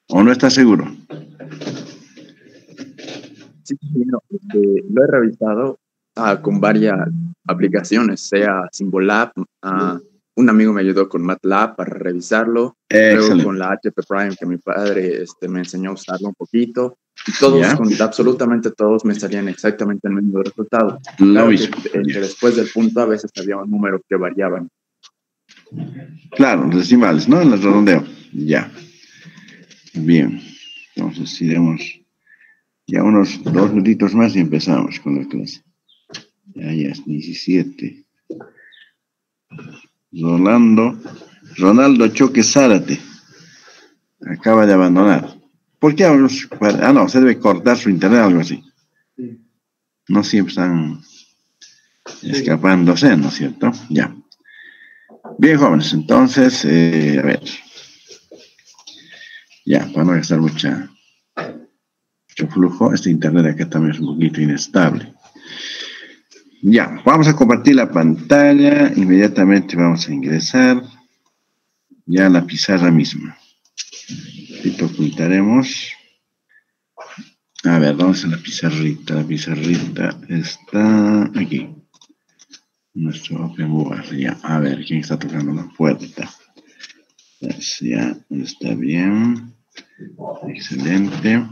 ¿O no estás seguro? Sí, no, lo he revisado con varias aplicaciones, sea Symbolab, un amigo me ayudó con MATLAB para revisarlo, luego con la HP Prime que mi padre me enseñó a usarlo un poquito, y todos, absolutamente todos me salían exactamente el mismo resultado. Claro que después del punto a veces había un número que variaban. Claro, decimales, ¿no? En el redondeo. Ya. Bien. Entonces iremos ya unos 2 minutitos más y empezamos con la clase. Ya es 17. Ronaldo Choque Zárate acaba de abandonar. ¿Por qué? No, se debe cortar su internet o algo así. No siempre están escapándose, ¿no es cierto? Ya. Bien, jóvenes, entonces, a ver. Ya, para no gastar mucho flujo, este internet acá también es un poquito inestable. Ya, vamos a compartir la pantalla, inmediatamente vamos a ingresar ya a la pizarra misma. Ahorita ocultaremos. A ver, ¿dónde está la pizarrita? La pizarrita está aquí. Nuestro OpenWord, ya. A ver, ¿quién está tocando la puerta? Pues ya, está bien. Excelente.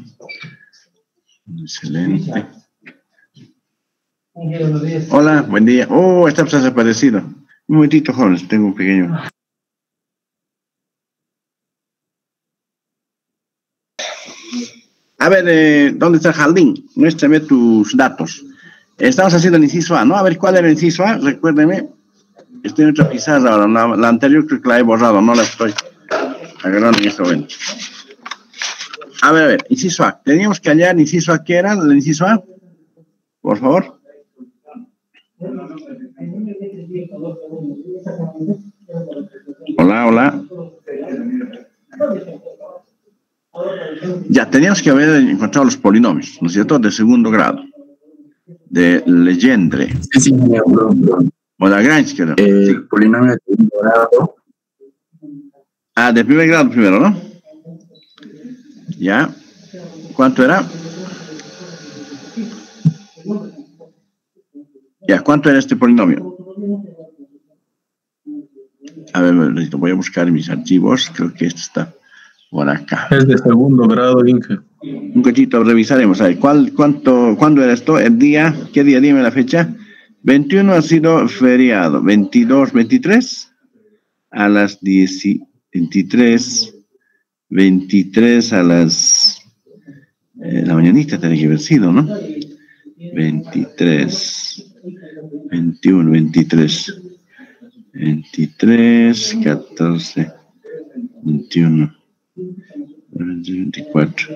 Excelente. Hola, buen día. Oh, está desaparecido. Un momentito, jóvenes, tengo un pequeño. A ver, ¿dónde está Jaldín? Muéstrame tus datos. Estamos haciendo el inciso A, ¿no? A ver, ¿cuál era el inciso A? Recuérdeme. Estoy en otra pizarra ahora. La anterior creo que la he borrado, no la estoy agarrando en este momento. A ver, inciso A. Teníamos que hallar inciso A. ¿Qué era el inciso A? Por favor. Hola. Ya, teníamos que haber encontrado los polinomios, ¿no es cierto? De segundo grado. De Legendre. Sí, O Lagrange, creo. Sí. Polinomio de segundo grado. De primer grado primero, ¿no? Ya. ¿Cuánto era? Ya, ¿cuánto era este polinomio? A ver, voy a buscar en mis archivos. Creo que este está por acá. Es de segundo grado, Inca. Un cachito, revisaremos. A ver, ¿cuándo era esto? ¿El día? ¿Qué día? Dime la fecha. 21 ha sido feriado. 22, 23 a las 10, 23 a las... la mañanita tiene que haber sido, ¿no? 23, 21, 23, 14, 21, 24,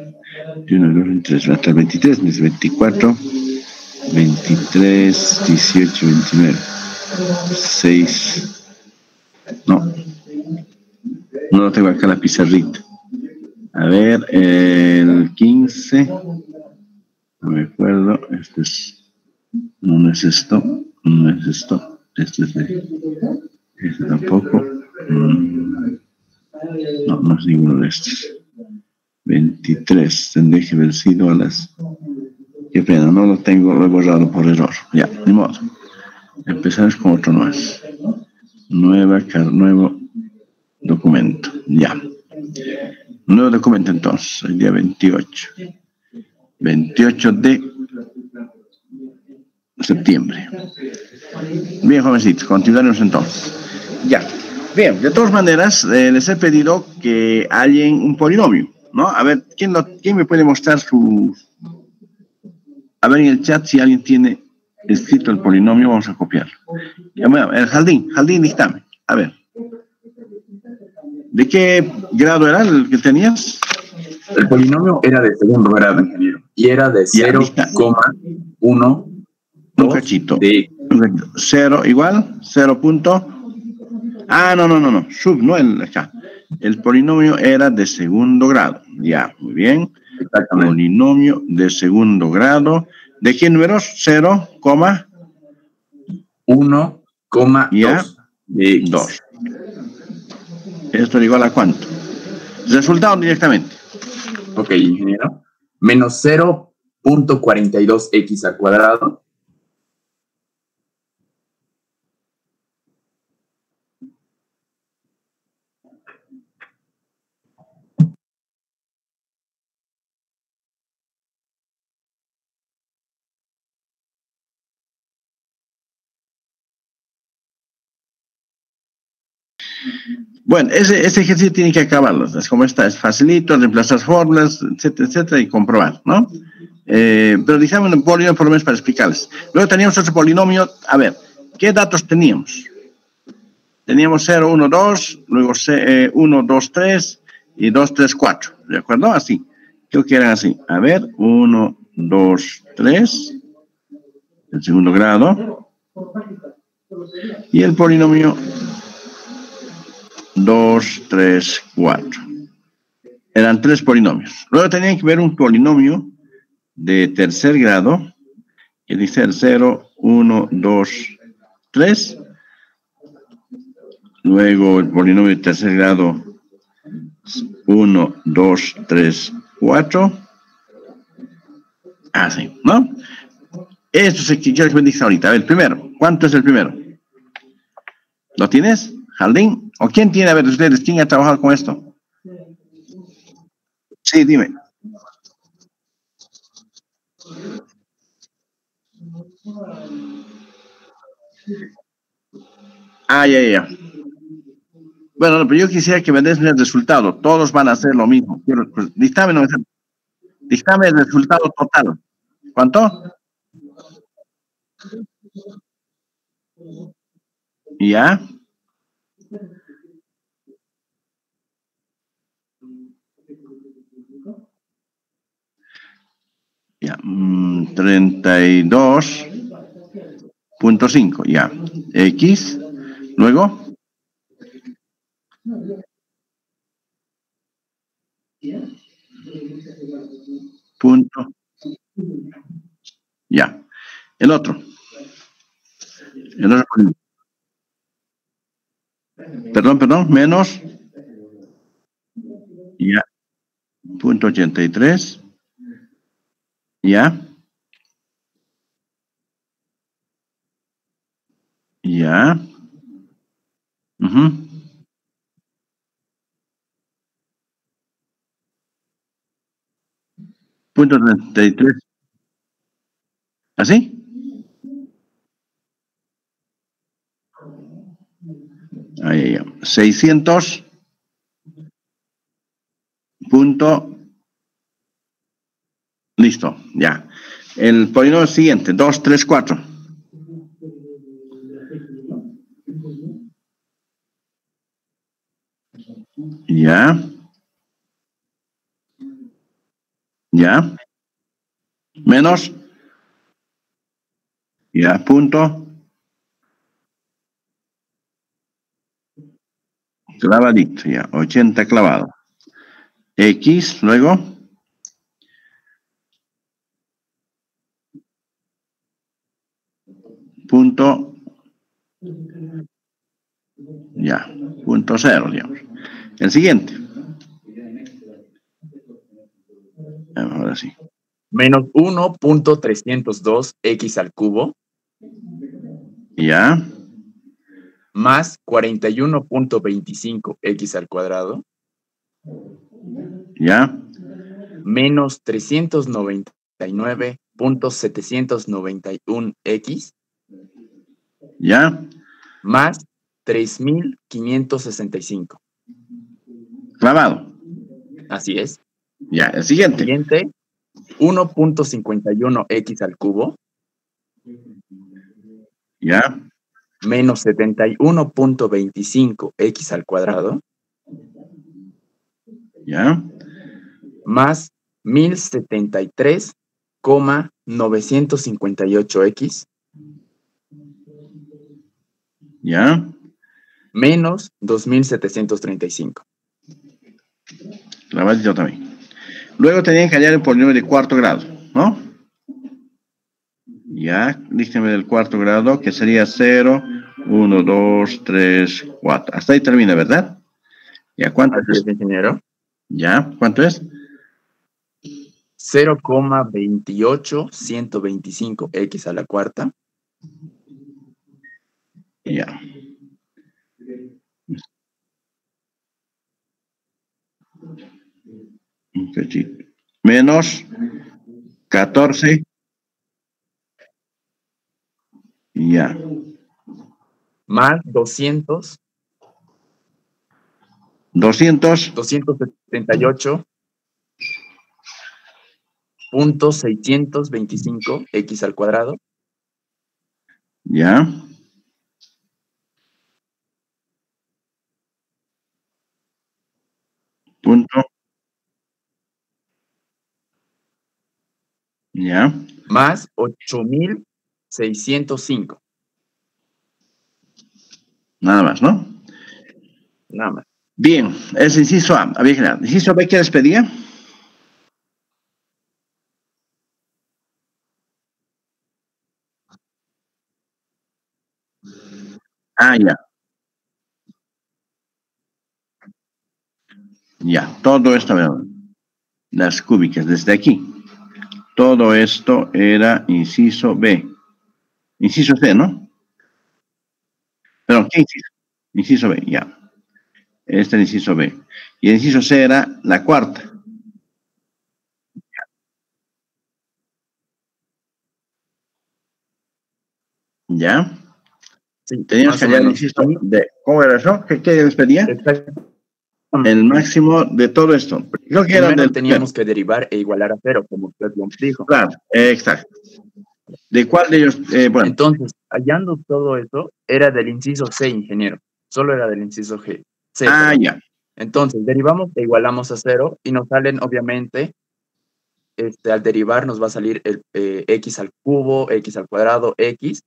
21, 23, hasta el 23, 24, 23, 18, 29, 6, no lo tengo acá la pizarrita. A ver, el 15, no me acuerdo, no es esto, este tampoco, no es ninguno de estos. 23, tendría que haber sido a las... Qué pena, no lo tengo, lo he borrado por error. Ya, ni modo. Empezamos con otro más. Nuevo documento. Ya. Nuevo documento entonces, el día 28. 28 de septiembre. Bien, jovencitos, continuaremos entonces. Ya. Bien, de todas maneras, les he pedido que hallen un polinomio, ¿no? A ver, ¿quién me puede mostrar su... A ver en el chat si alguien tiene escrito el polinomio, vamos a copiarlo. Ya, bueno, el Jaldín, dictame. A ver. ¿De qué grado era el que tenías? El polinomio era de segundo grado, ingeniero. Y era de 0,1. Un cachito. 0 igual, 0 punto. No. Sub, no el acá. El polinomio era de segundo grado. Ya, muy bien. Exactamente. Polinomio de segundo grado. ¿De qué números? 0, 1, 2. ¿Esto es igual a cuánto? Resultado directamente. Ok, ingeniero. Menos 0.42x al cuadrado. Bueno, ese ejercicio tiene que acabarlo. Es como está, es facilito, reemplazar fórmulas, etcétera, etcétera, y comprobar, ¿no? Pero digamos un polinomio por lo menos para explicarles. Luego teníamos otro polinomio. A ver, ¿qué datos teníamos? Teníamos 0, 1, 2, luego 1, 2, 3 y 2, 3, 4. ¿De acuerdo? Así. Creo que eran así. A ver, 1, 2, 3. El segundo grado. Y el polinomio 2, 3, 4. Eran 3 polinomios. Luego tenían que ver un polinomio de tercer grado, que dice el 0, 1, 2, 3. Luego el polinomio de tercer grado, 1, 2, 3, 4. Así, ¿no? Esto es el que quiero que me digas ahorita. A ver, primero, ¿cuánto es el primero? ¿Lo tienes, Jaldín? ¿O quién tiene? A ver, ustedes, ¿quién ha trabajado con esto? Sí, dime. Ya. Bueno, pero yo quisiera que me des el resultado. Todos van a hacer lo mismo. Pues, dígame el resultado total. ¿Cuánto? ¿Ya? Ya, 32.5, ya. X, luego. Punto. Ya. El otro. Perdón, menos. Ya. Punto 83. Ya. Ya. Punto 33. ¿Así? Ahí, ya. 600. Punto. Listo, ya. El polinomio siguiente, 2, 3, 4. Ya. Ya. Menos. Ya, punto. Clavadito, ya. 80 clavado. X, luego. Punto. Ya. Punto 0, digamos. El siguiente. Ahora sí. Menos 1.302x al cubo. Ya. Más 41.25x al cuadrado. Ya. Menos 399.791x. Ya. Más 3.565. Clavado. Así es. Ya, el siguiente. 1.51x al cubo. Ya. Menos 71.25x al cuadrado. Ya. Más 1073,958x. Ya. Menos 2.735. Clavadito también. Luego tenían que hallar el polinomio de cuarto grado, ¿no? Ya, dígame del cuarto grado, que sería 0, 1, 2, 3, 4. Hasta ahí termina, ¿verdad? Ya, ¿cuánto es, ingeniero? Ya, ¿cuánto es? 0,28125 x a la cuarta. Ya. Menos 14. Ya. Más 200. 278.625 x al cuadrado. Ya. Punto. Ya. Más 8.605. Nada más, ¿no? Nada más. Bien, es inciso A. Había generado. Inciso B, ¿qué les pedía? Ah, ya. Ya, todo esto, las cúbicas, desde aquí. Todo esto era inciso B. Inciso C, ¿no? Perdón, ¿qué inciso? Inciso B, ya. Este es el inciso B. Y el inciso C era la cuarta. ¿Ya? Sí, teníamos que hallar el inciso de... ¿Cómo era eso? ¿Qué les pedía? El máximo de todo esto. Creo que era del teníamos que derivar e igualar a 0, como usted lo dijo. Claro, exacto. ¿De cuál de ellos? Bueno. Entonces, hallando todo eso, era del inciso C, ingeniero. Solo era del inciso G. C, ya. Entonces, derivamos e igualamos a 0 y nos salen, obviamente, al derivar nos va a salir el x al cubo, x al cuadrado, x,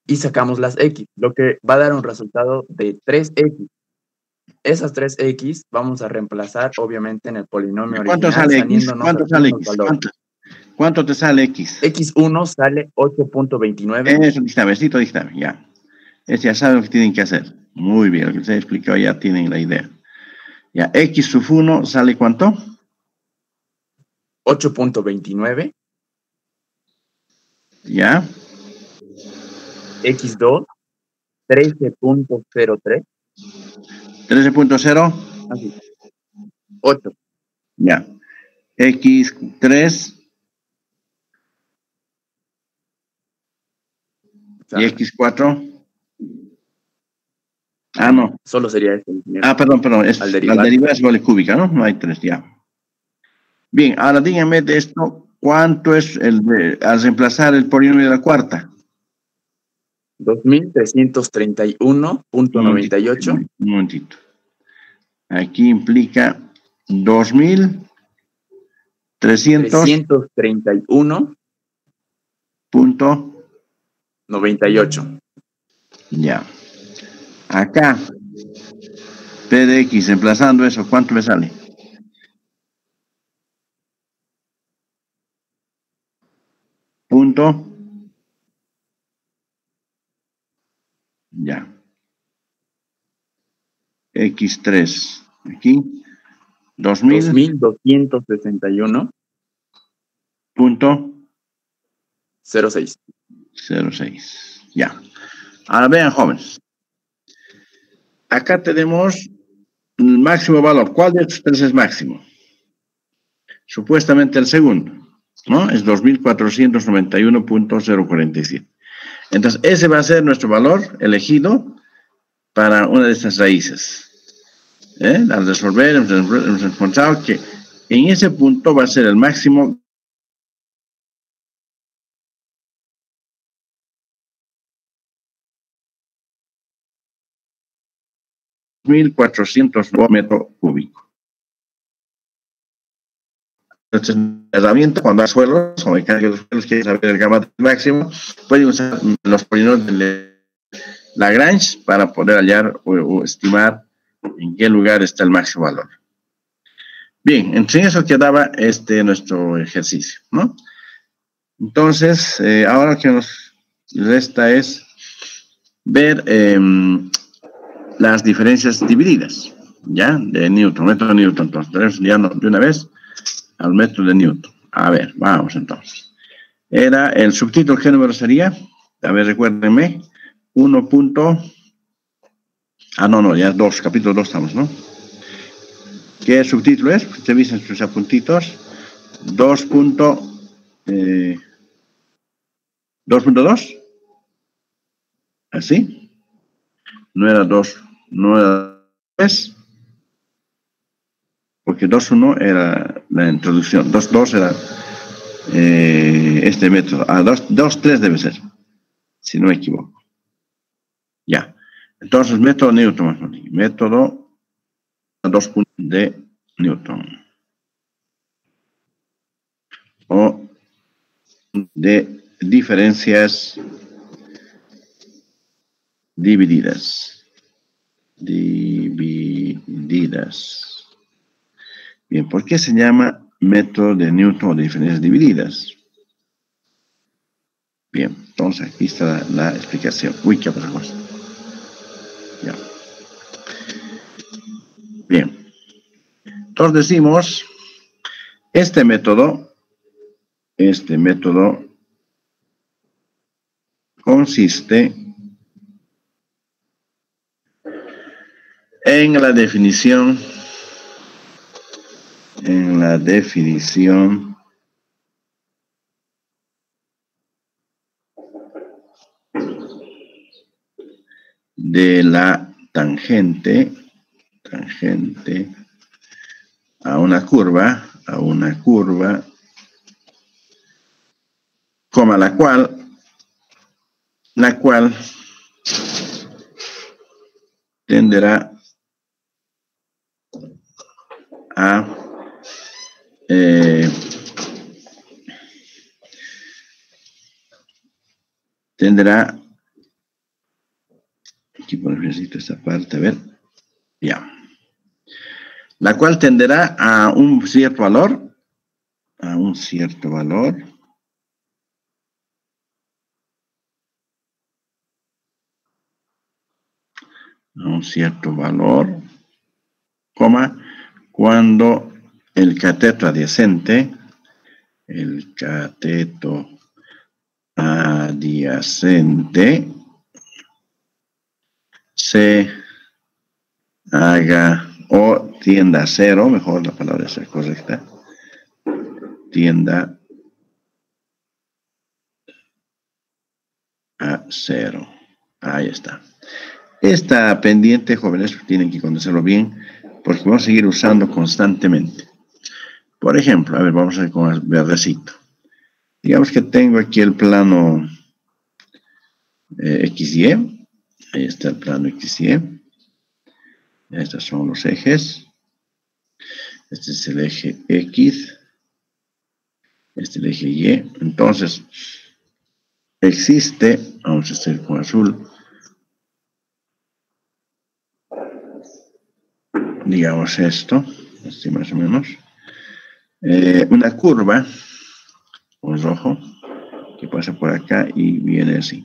y sacamos las x, lo que va a dar un resultado de 3x. Esas 3x vamos a reemplazar, obviamente, en el polinomio ¿Cuánto original. Sale X? ¿Cuánto sale X? ¿Cuánto te sale X? X1 sale 8.29. Eso, dictamen, ya. Ya saben lo que tienen que hacer. Muy bien, lo que les he explicado ya tienen la idea. Ya, X sub 1 sale ¿cuánto? 8.29. Ya. X2, 13.03. 13.0. 8. Ya. X3. Y X4. No. Solo sería esto. Perdón. Al derivar es doble cúbica, ¿no? No hay 3, ya. Bien, ahora díganme de esto, ¿cuánto es al reemplazar el polinomio de la cuarta? 2.331.98. Un momentito. Aquí implica 2.331.98. Ya. Acá, P de X, reemplazando eso, ¿cuánto me sale? Punto. Ya. X3. Aquí. 2.261. Punto. 06. Ya. Ahora vean, jóvenes. Acá tenemos el máximo valor. ¿Cuál de estos tres es máximo? Supuestamente el segundo, ¿no? Es 2491.047. Entonces, ese va a ser nuestro valor elegido para una de estas raíces. Al resolver, hemos encontrado que en ese punto va a ser el máximo. $1,400 metro cúbico. Entonces, la herramienta, cuando hay suelos o mecánicos de suelos, quieren saber el gamma máximo, pueden usar los polinomios de Lagrange para poder hallar o estimar en qué lugar está el máximo valor. Bien, entre eso quedaba nuestro ejercicio, ¿no? Entonces, ahora lo que nos resta es ver las diferencias divididas, ¿ya? De Newton, método de Newton. Entonces, tenemos ya de una vez al método de Newton. A ver, vamos entonces. Era el subtítulo, ¿qué número sería? A ver, recuérdenme. 1. No, ya 2, capítulo 2 estamos, ¿no? ¿Qué subtítulo es? Ustedes dicen sus apuntitos. 2.2. ¿Así? No era 2, no era 3. Porque 2.1 era la introducción. 2.2 era este método. 2.3 debe ser, si no me equivoco. Ya. Entonces, método Newton. Método 2 de Newton. O de diferencias divididas. Bien, ¿por qué se llama método de Newton o de diferencias divididas? Bien, entonces aquí está la explicación. Uy, ¿qué otra cosa? Ya. Bien. Entonces decimos, este método consiste en la definición de la tangente a una curva, coma la cual tenderá a aquí necesito esta parte, a ver, ya. La cual tenderá a un cierto valor, coma, cuando el cateto adyacente se haga o tienda a cero, mejor la palabra es correcta, tienda a cero. Ahí está. Esta pendiente, jóvenes, tienen que conocerlo bien, porque vamos a seguir usando constantemente. Por ejemplo, a ver, vamos a ver con el verdecito. Digamos que tengo aquí el plano XY. Ahí está el plano XY. Estos son los ejes. Este es el eje X. Este es el eje Y. Entonces, existe, vamos a hacer con azul, digamos esto, así más o menos, una curva con rojo que pasa por acá y viene así.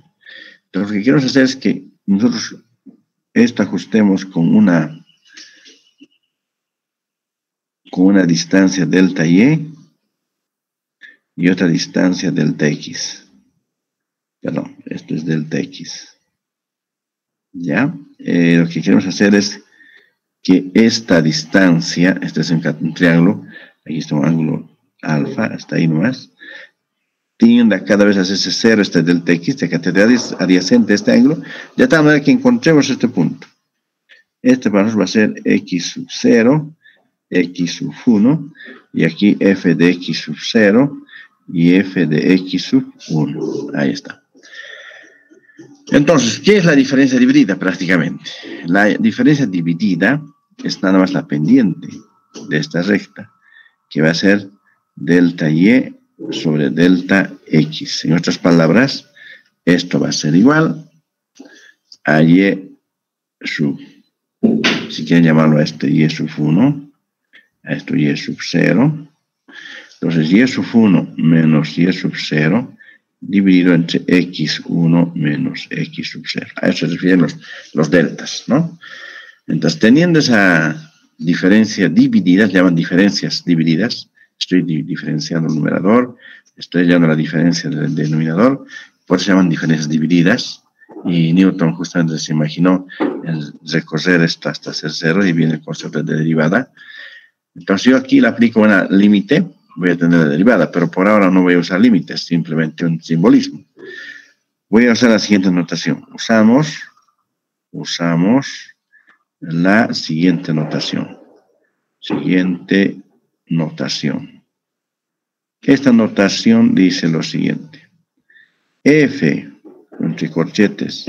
Entonces, lo que quiero hacer es que nosotros esto ajustemos con una distancia delta Y y otra distancia delta X. Perdón, esto es delta X. ¿Ya? Lo que queremos hacer es que esta distancia, este es un triángulo, aquí está un ángulo alfa, hasta ahí nomás, tienda cada vez a hacerse cero, este delta X, de categoría adyacente a este ángulo, de tal manera que encontremos este punto. Este para nosotros va a ser X sub 0, X sub 1, y aquí F de X sub 0 y F de X sub 1. Ahí está. Entonces, ¿qué es la diferencia dividida prácticamente? La diferencia dividida es nada más la pendiente de esta recta, que va a ser delta Y sobre delta X. En otras palabras, esto va a ser igual a Y sub, si quieren llamarlo a este Y sub 1, a esto Y sub 0. Entonces, Y sub 1 menos Y sub 0 dividido entre X1 menos X sub 0. A eso se refieren los deltas, ¿no? Entonces, teniendo esa diferencia dividida, se llaman diferencias divididas, Estoy diferenciando el numerador, estoy hallando la diferencia del denominador, por eso se llaman diferencias divididas. Y Newton justamente se imaginó el recorrer esto hasta ser cero y viene el concepto de derivada. Entonces yo aquí le aplico una límite, voy a tener la derivada, pero por ahora no voy a usar límites, simplemente un simbolismo. Voy a usar la siguiente notación. Usamos la siguiente notación. Esta notación dice lo siguiente. F, entre corchetes,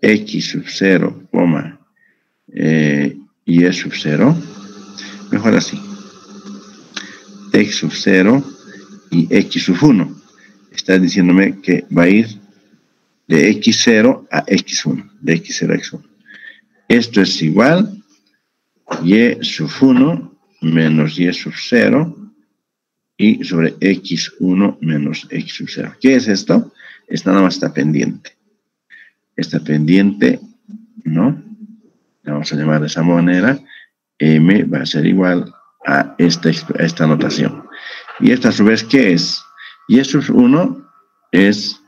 x sub 0, y e sub 0. Mejor así. X sub 0 y x sub 1. Está diciéndome que va a ir de x0 a x1. De x0 a x1. Esto es igual y sub 1 menos y sub 0 y sobre x1 menos x sub 0. ¿Qué es esto? Esta nada más está pendiente. Esta pendiente, ¿no? La vamos a llamar de esa manera. M va a ser igual a esta notación. Y esta a su vez, ¿qué es? Y sub 1 es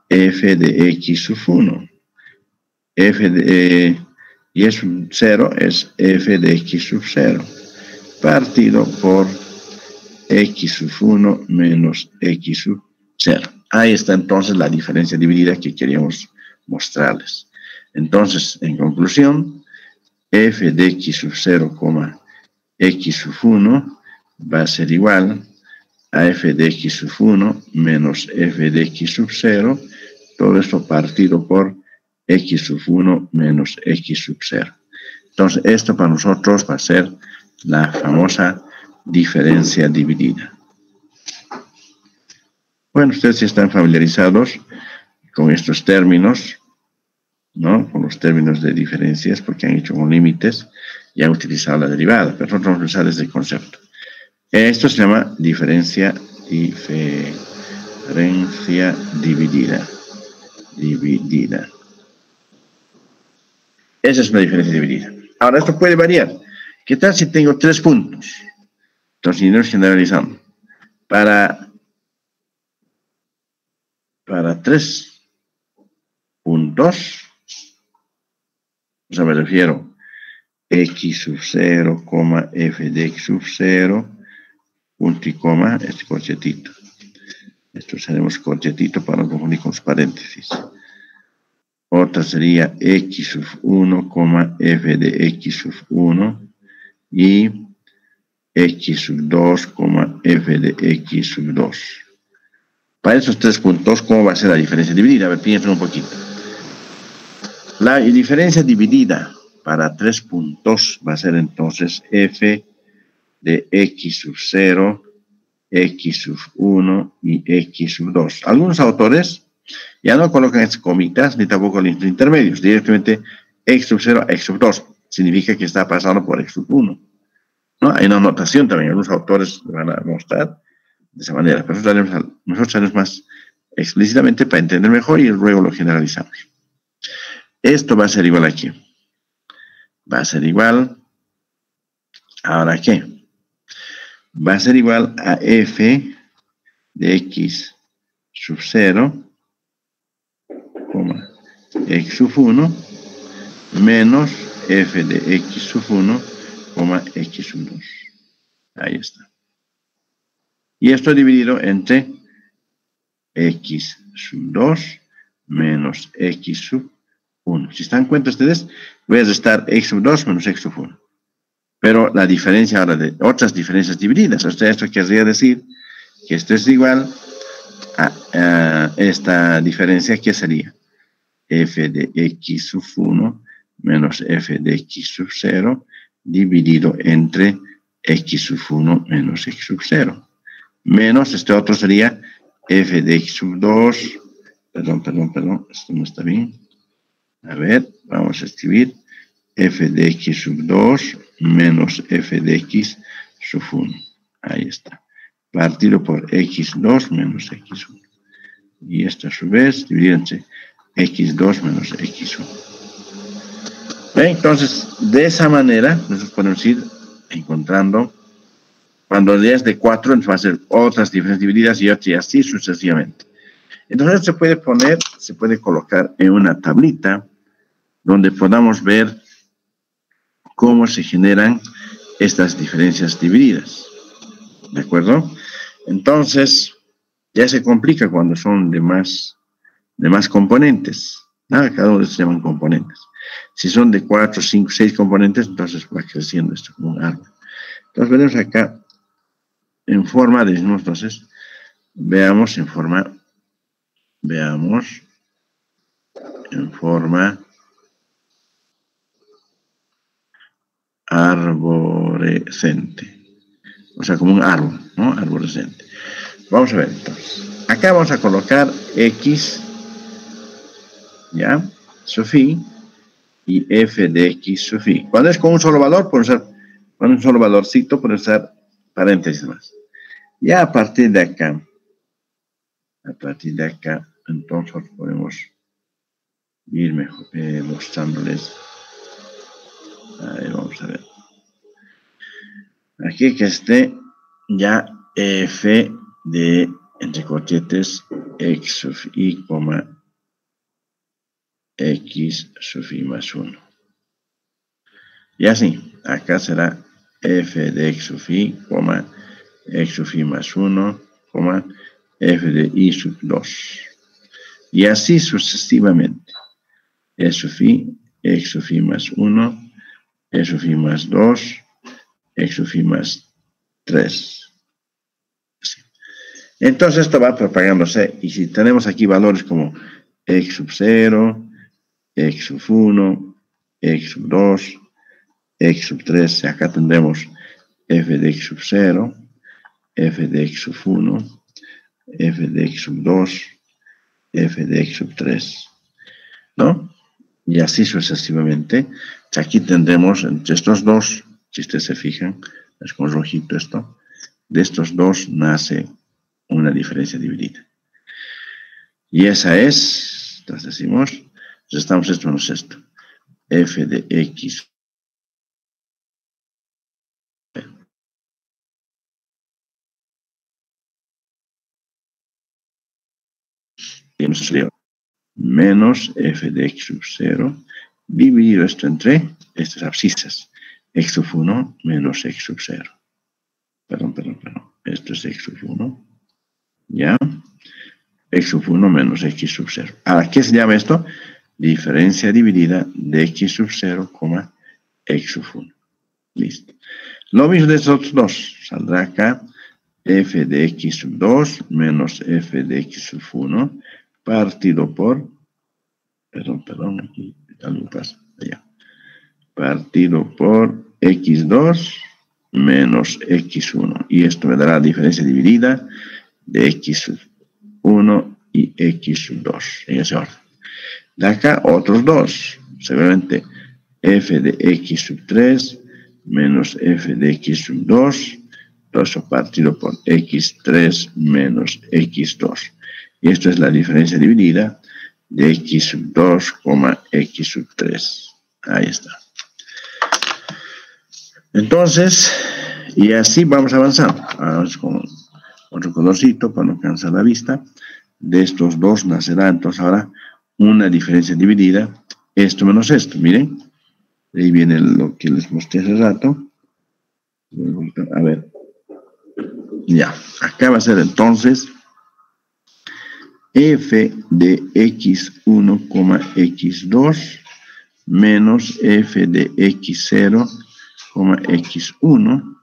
f de x sub 1. Y sub 0 es f de x sub 0. Partido por x sub 1 menos x sub 0. Ahí está entonces la diferencia dividida que queríamos mostrarles. Entonces, en conclusión, f de x sub 0, x sub 1 va a ser igual a f de x sub 1 menos f de x sub 0, todo esto partido por x sub 1 menos x sub 0. Entonces, esto para nosotros va a ser la famosa diferencia dividida. Bueno, ustedes ya están familiarizados con estos términos, ¿no? Con los términos de diferencias, porque han hecho con límites y han utilizado la derivada, pero nosotros vamos a usar desde el concepto. Esto se llama diferencia dividida. Esa es una diferencia dividida. Ahora, esto puede variar. ¿Qué tal si tengo 3 puntos? Entonces, iremos generalizando. Para 3 puntos, o sea, me refiero x sub 0, f de x sub 0, punto y coma, este corchetito. Esto haremos corchetito para no confundir con los paréntesis. Otra sería x sub 1, f de x sub 1 y x sub 2, f de x sub 2. Para esos 3 puntos, ¿cómo va a ser la diferencia dividida? A ver, piensen un poquito. La diferencia dividida para 3 puntos va a ser entonces f de x sub 0, x sub 1 y x sub 2. Algunos autores ya no colocan estas comitas ni tampoco los intermedios. Directamente x sub 0 a x sub 2. Significa que está pasando por x sub 1. ¿No? Hay una notación también. Algunos autores van a mostrar de esa manera. Pero nosotros haremos más explícitamente para entender mejor y luego lo generalizamos. Esto va a ser igual aquí. Va a ser igual. ¿Ahora qué? Va a ser igual a f de x sub 0, x sub 1, menos f de x sub 1, x sub 2. Ahí está. Y esto dividido entre x sub 2 menos x sub 1. Si están cuenta ustedes, voy a restar x sub 2 menos x sub 1. Pero la diferencia ahora de otras diferencias divididas, o sea, esto querría decir que esto es igual a esta diferencia que sería f de x sub 1 menos f de x sub 0 dividido entre x sub 1 menos x sub 0. Menos este otro sería f de x sub 2, perdón, esto no está bien. A ver, vamos a escribir f de x sub 2 menos f de x sub 1. Ahí está. Partido por x2 menos x1. Y esto a su vez dividido entre x2 menos x1. ¿Ven? Entonces, de esa manera, nosotros podemos ir encontrando Cuando ya es de 4, entonces va a ser otras diferencias divididas y así sucesivamente. Entonces se puede colocar en una tablita donde podamos ver cómo se generan estas diferencias divididas. ¿De acuerdo? Entonces, ya se complica cuando son de más componentes. Cada uno se llaman componentes. Si son de 4, 5, 6 componentes, entonces va creciendo esto como un árbol. Entonces, veremos acá en forma, decimos entonces, veamos en forma arborescente. O sea, como un árbol, ¿no? Arborescente. Vamos a ver entonces. Acá vamos a colocar X, ¿ya? Sub i, y f de X sub i. Cuando es con un solo valor, puede usar, con un solo valorcito, puede usar paréntesis más. Ya a partir de acá, entonces podemos ir mejor, mostrándoles. Vamos a ver. Aquí que esté ya f de, entre corchetes, x sub i, x sub i más 1. Y así, acá será f de x sub i, x sub i más 1, f de i sub 2. Y así sucesivamente. E sub i, x sub i más 1, e sub i más 2, x sub i más 3. Así. Entonces esto va propagándose. Y si tenemos aquí valores como x sub 0, x sub 1, x sub 2, x sub 3, acá tendremos f de x sub 0, f de x sub 1, f de x sub 2, f de x sub 3, ¿no? Y así sucesivamente. Aquí tendremos entre estos dos, si ustedes se fijan, es con rojito esto, de estos dos nace una diferencia dividida. Y esa es, entonces decimos, estamos esto menos esto, f de x menos f de x sub 0 dividido esto entre estas abscisas, x sub 1 menos x sub 0. Perdón. Esto es x sub 1. ¿Ya? X sub 1 menos x sub 0. Ahora, ¿qué se llama esto? Diferencia dividida de x sub 0, x sub 1. Listo. Lo mismo de estos otros dos. Saldrá acá f de x sub 2 menos f de x sub 1 partido por, perdón, aquí algo pasa, allá. Partido por x2 menos x1. Y esto me dará la diferencia dividida de x sub 1 y x sub 2, en ese orden. De acá otros dos, seguramente f de x sub 3 menos f de x sub 2, todo eso partido por x3 menos x2. Y esto es la diferencia dividida de x sub 2, x sub 3. Ahí está. Entonces, y así vamos avanzando. Ahora con otro colorcito para no cansar la vista. De estos dos nacerá entonces ahora una diferencia dividida, esto menos esto, miren. Ahí viene lo que les mostré hace rato. A ver. Ya, acá va a ser entonces f de x1, x2 menos f de x0, x1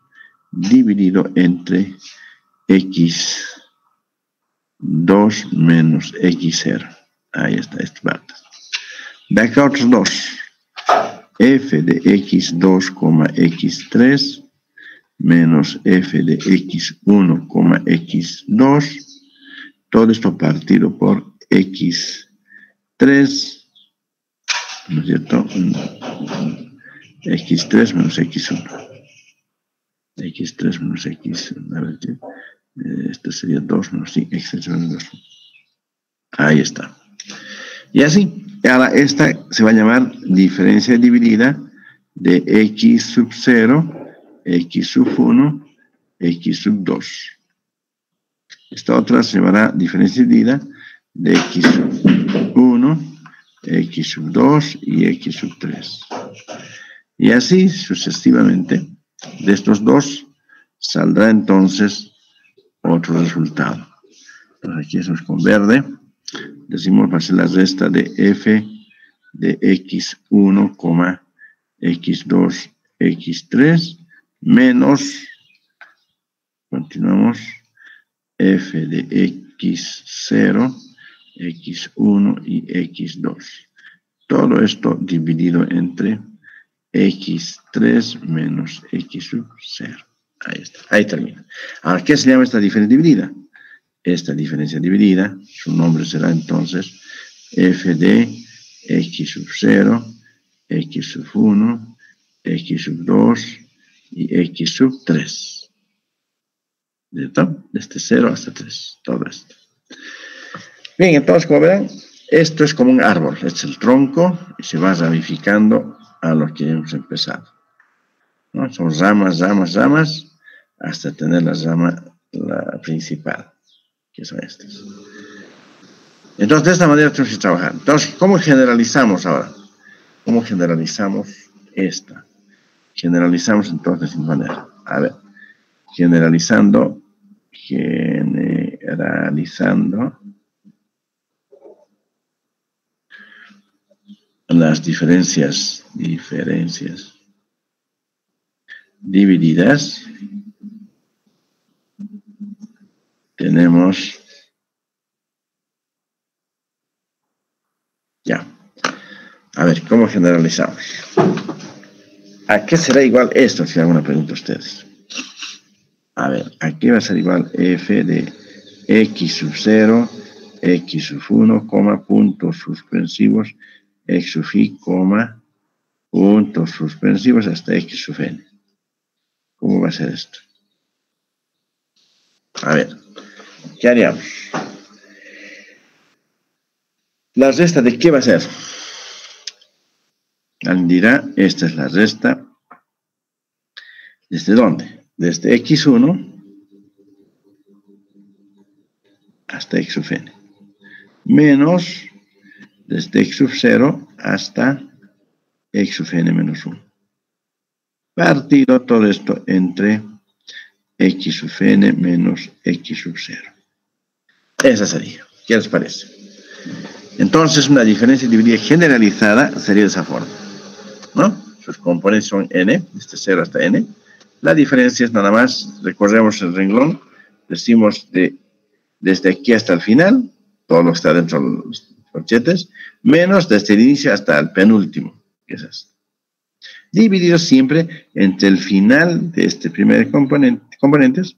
dividido entre x2 menos x0. Ahí está, esta parte. De acá otros dos. F de x2, x3 menos f de x1, x2. Todo esto partido por x3, ¿no es cierto? X3 menos x1. X3 menos x1. A ver, esto sería 2 menos x3 menos 2. Ahí está. Y así. Ahora esta se va a llamar diferencia dividida de x sub 0, x sub 1 x sub 2. Esta otra se llamará diferencia dividida de x sub 1, x sub 2 y x sub 3. Y así sucesivamente, de estos dos saldrá entonces otro resultado. Entonces aquí hacemos con verde. Decimos va a ser la resta de f de x1, x2, x3 menos, continuamos, f de x0, x1 y x2. Todo esto dividido entre x3 menos x sub 0. Ahí está, ahí termina. Ahora, ¿qué se llama esta diferencia dividida? Esta diferencia dividida, su nombre será entonces f de x sub 0, x sub 1, x sub 2 y x sub 3. ¿Listo? Desde 0 hasta 3, todo esto. Bien, entonces, como verán, esto es como un árbol, este es el tronco y se va ramificando a lo que hemos empezado, ¿no? Son ramas, ramas, ramas, hasta tener la rama principal, que son estas. Entonces, de esta manera tenemos que trabajar. Entonces, ¿cómo generalizamos ahora? ¿Cómo generalizamos esta? Generalizamos entonces de esta manera. A ver, generalizando las diferencias divididas, tenemos ya. A ver, ¿cómo generalizamos? ¿A qué será igual esto? Si hago una pregunta a ustedes. A ver, ¿a qué va a ser igual f de x sub 0, x sub 1, puntos suspensivos, x sub i, puntos suspensivos hasta x sub n? ¿Cómo va a ser esto? A ver, ¿qué haríamos? ¿La resta de qué va a ser? Alguien dirá, esta es la resta. ¿Desde dónde? Desde x1 hasta x sub n. Menos desde x sub 0 hasta x sub n menos 1. Partido todo esto entre x sub n menos x sub 0. Esa sería. ¿Qué les parece? Entonces, una diferencia dividida generalizada sería de esa forma, ¿no? Sus componentes son n, desde 0 hasta n. La diferencia es nada más, recorremos el renglón, decimos desde aquí hasta el final, todo lo que está dentro de los corchetes, menos desde el inicio hasta el penúltimo, que es esto. Dividido siempre entre el final de este primer componentes,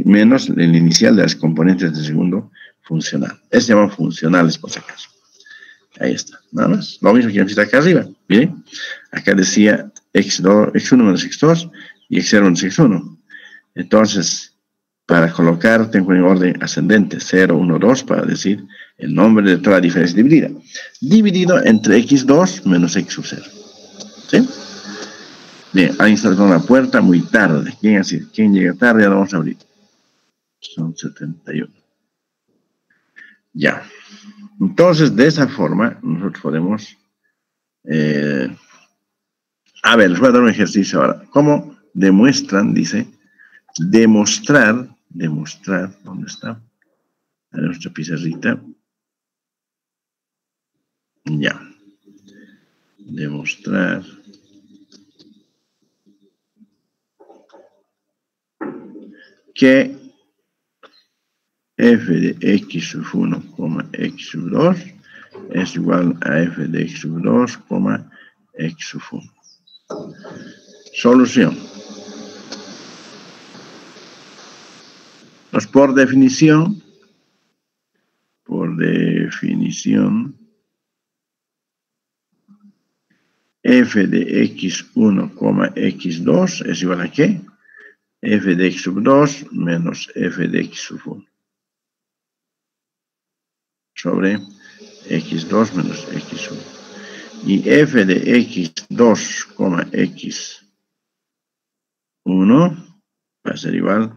menos el inicial de las componentes del segundo funcional. Se llaman funcionales, por si acaso. Ahí está, nada más. Lo mismo que está acá arriba. Miren, acá decía x1 menos x2 y x0 menos x1. Entonces, para colocar, tengo en orden ascendente, 0, 1, 2, para decir el nombre de toda la diferencia dividida. Dividido entre x2 menos x sub 0. ¿Sí? Bien, ahí está con la puerta muy tarde. ¿Quién llega tarde? Ya lo vamos a abrir. Son 71. Ya. Entonces, de esa forma, nosotros podemos... a ver, les voy a dar un ejercicio ahora. ¿Cómo demuestran? Dice, demostrar, ¿dónde está? A nuestra pizarrita. Ya. Demostrar que f de x sub 1, x sub 2 es igual a f de x sub 2, x sub 1. Solución. Pues por definición, f de x1, x2 es igual a ¿qué? F de x sub 2 menos f de x sub 1. Sobre x2 menos x sub 1. Y f de x2, x1 va a ser igual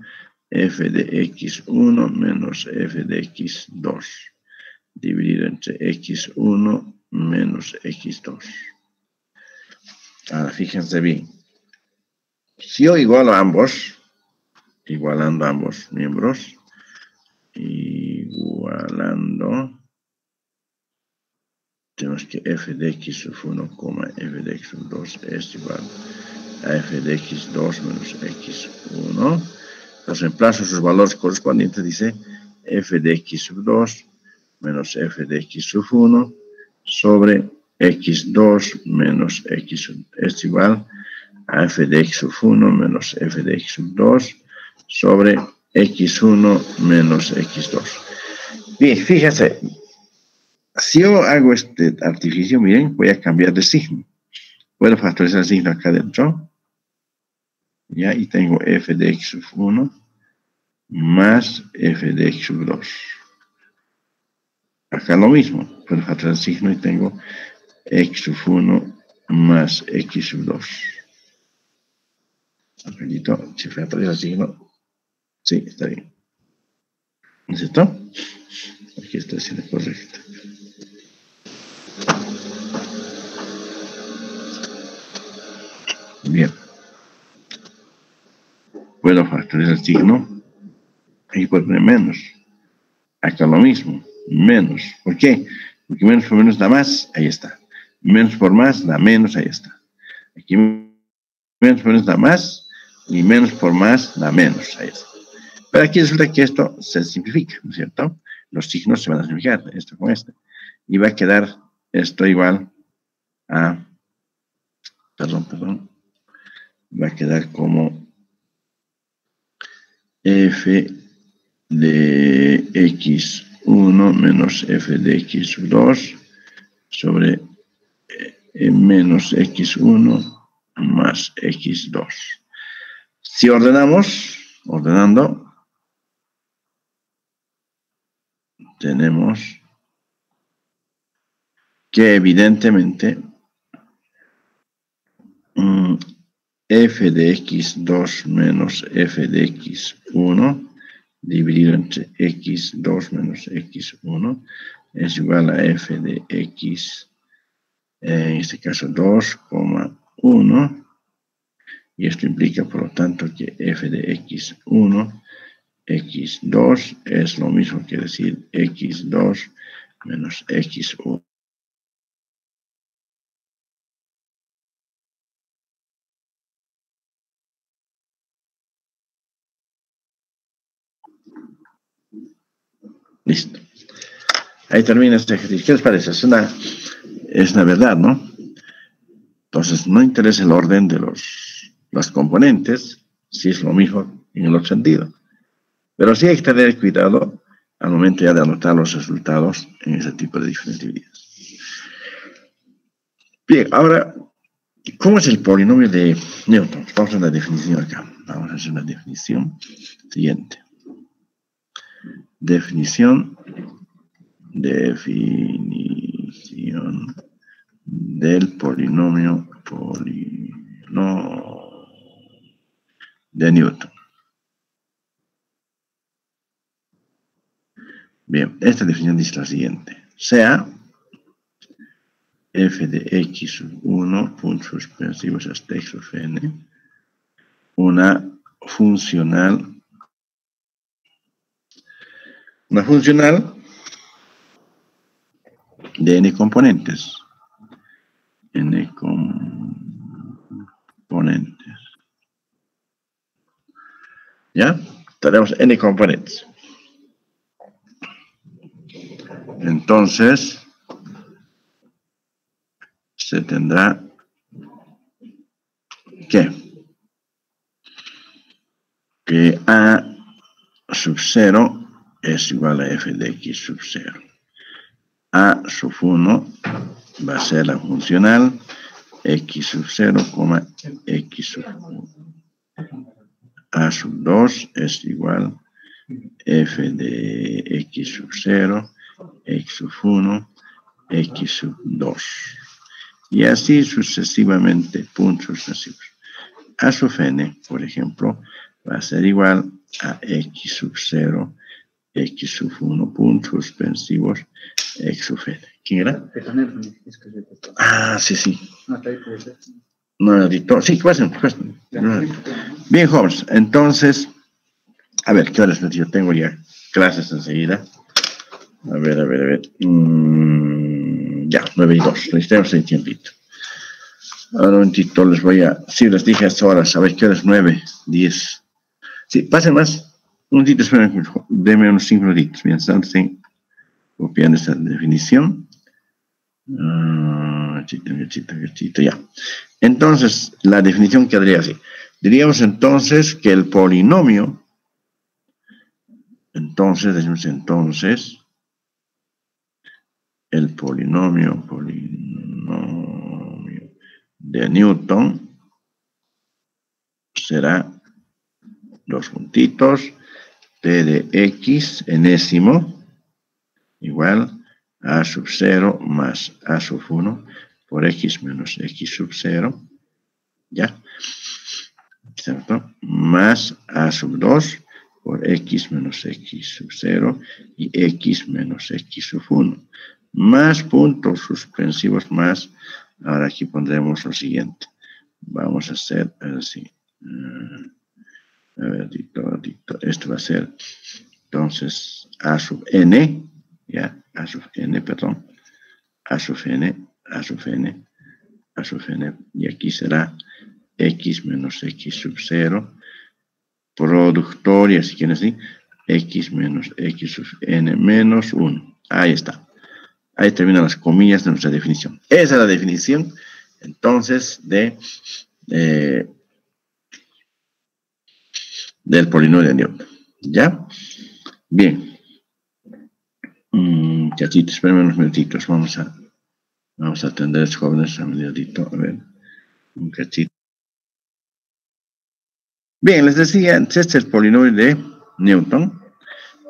f de x1 menos f de x2 dividido entre x1 menos x2. Ahora fíjense bien. Si yo igualo a ambos, igualando ambos miembros, tenemos que f de x sub 1, f de x sub 2 es igual a f de x2 menos x1. Los reemplazo sus valores correspondientes, dice f de x sub 2 menos f de x sub 1 sobre x2 menos x sub es igual a f de x sub 1 menos f de x sub 2 sobre x1 menos x2. Bien, fíjense, si yo hago este artificio, miren, voy a cambiar de signo. Puedo factorizar el signo acá adentro. Ya, y tengo f de x sub 1 más f de x sub 2. Acá lo mismo, puedo factorizar el signo y tengo x sub 1 más x sub 2. Rapidito, si factorizo el signo, sí, está bien. ¿No es esto? Aquí está haciendo correcto. Bien. Puedo factorizar el signo y puedo poner menos. Acá lo mismo, menos. ¿Por qué? Porque menos por menos da más, ahí está. Menos por más da menos, ahí está. Aquí menos por menos da más y menos por más da menos, ahí está. Pero aquí resulta que esto se simplifica, ¿no es cierto? Los signos se van a simplificar, esto con este. Y va a quedar esto igual a, va a quedar como f de x1 menos f de x2 sobre menos x1 más x2. Si ordenando, tenemos que evidentemente f de x2 menos f de x1 dividido entre x2 menos x1 es igual a f de x, en este caso 2,1, y esto implica por lo tanto que f de x1, x2 es lo mismo que decir x2 menos x1. Listo. Ahí termina este ejercicio. ¿Qué les parece? Es una verdad, ¿no? Entonces, no interesa el orden de los componentes, si es lo mismo en el otro sentido. Pero sí hay que tener cuidado al momento ya de anotar los resultados en ese tipo de diferenciabilidad. Bien, ahora, ¿cómo es el polinomio de Newton? Vamos a hacer una definición acá. Vamos a hacer una definición siguiente. Definición del polinomio de Newton. Bien, esta definición dice lo siguiente. Sea f de x sub 1 puntos suspensivos hasta x sub n una funcional de n componentes. ¿Ya? Tenemos n componentes. Entonces, se tendrá que a sub 0 es igual a f de x sub 0. A sub 1 va a ser la funcional x sub 0, x sub 1. A sub 2 es igual f de x sub 0, x sub 1, x sub 2. Y así sucesivamente, puntos sucesivos. A sub n, por ejemplo, va a ser igual a x sub 0, x sub 1, puntos suspensivos, x sub n. ¿Quién era? Ah, sí, sí. No, editor. Sí, pasen. Bien, jóvenes. Entonces, a ver, ¿qué horas? Yo tengo ya clases enseguida. A ver. Ya, 9:02. Necesitamos el tiempito. Ahora un momentito les voy a... Sí, les dije hasta ahora, ¿sabéis qué hora es? 9:10. Sí, pasen más. Un momentito, esperen, denme unos 5 minutitos. Mientras tanto, estoy copiando esta definición. Cachito, ya. Entonces, la definición quedaría así. Diríamos entonces que el polinomio, el polinomio de Newton será 2 puntitos, t de x enésimo igual a sub 0 más a sub 1 por x menos x sub 0, ¿ya? ¿Cierto? Más a sub 2 por x menos x sub 0 y x menos x sub 1. Más puntos suspensivos más. Ahora aquí pondremos lo siguiente. Vamos a hacer así. A ver, dicto. Esto va a ser entonces a sub n, ya, a sub n, perdón. A sub n, y aquí será x menos x sub 0, productoria, si quieren así, x menos x sub n menos 1. Ahí está. Ahí terminan las comillas de nuestra definición. Esa es la definición, entonces, del polinomio de Newton. ¿Ya? Bien. Chachitos, espérenme unos minutitos. Vamos a atender a los jóvenes a mediodito. A ver. Un cachito. Bien, les decía, este es el polinomio de Newton,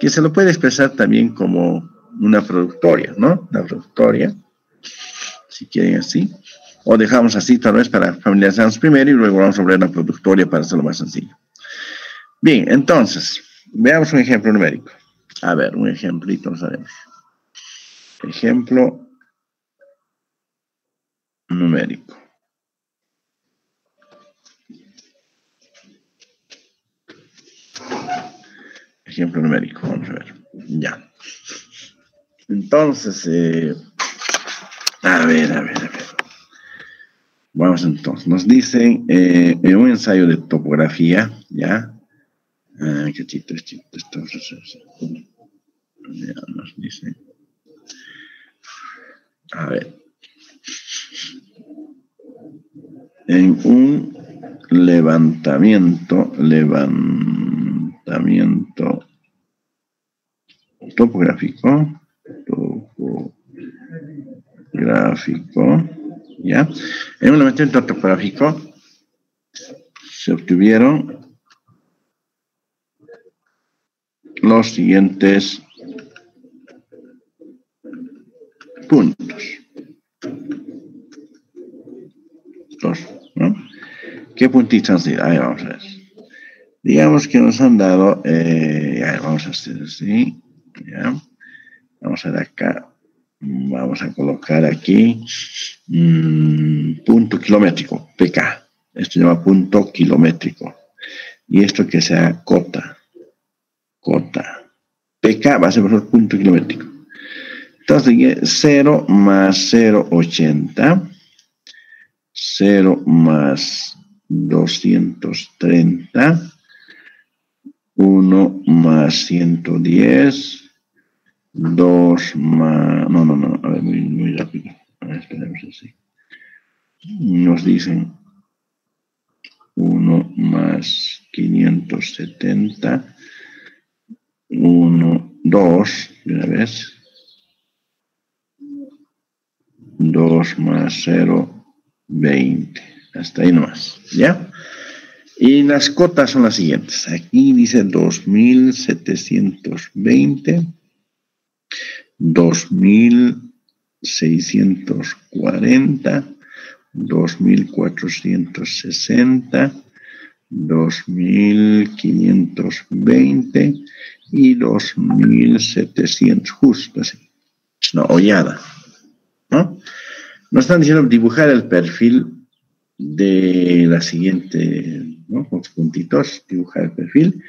que se lo puede expresar también como una productoria, ¿no? Una productoria, si quieren así. O dejamos así tal vez para familiarizarnos primero y luego vamos a ver la productoria para hacerlo más sencillo. Bien, entonces, veamos un ejemplo numérico. A ver, un ejemplito, no sabemos. Ejemplo numérico. Ejemplo numérico, vamos a ver. Ya. Entonces, a ver. Vamos entonces, nos dicen en un ensayo de topografía, ¿ya? Cachito, entonces, ya nos dicen. A ver. En un levantamiento topográfico, ¿ya? En un levantamiento topográfico se obtuvieron los siguientes puntos. ¿No? ¿Qué puntitos han sido? Ahí vamos a ver. Digamos que nos han dado, vamos a hacer así, ya. Vamos a ver acá. Vamos a colocar aquí punto kilométrico, PK. Esto se llama punto kilométrico. Y esto que sea cota. PK va a ser mejor punto kilométrico. Entonces, 0 más 0,80. 0 más 230. 1 más 110. 2 más... No, a ver, muy rápido. A ver, esperemos así. Nos dicen 1 más 570. 2, de una vez. 2 más 0,20. Hasta ahí nomás, ¿ya? Y las cotas son las siguientes. Aquí dice 2720. 2640, 2460, 2.520 y 2.700, justo así. Es una hollada, ¿no? Nos están diciendo dibujar el perfil de la siguiente, ¿no? Con los puntitos, dibujar el perfil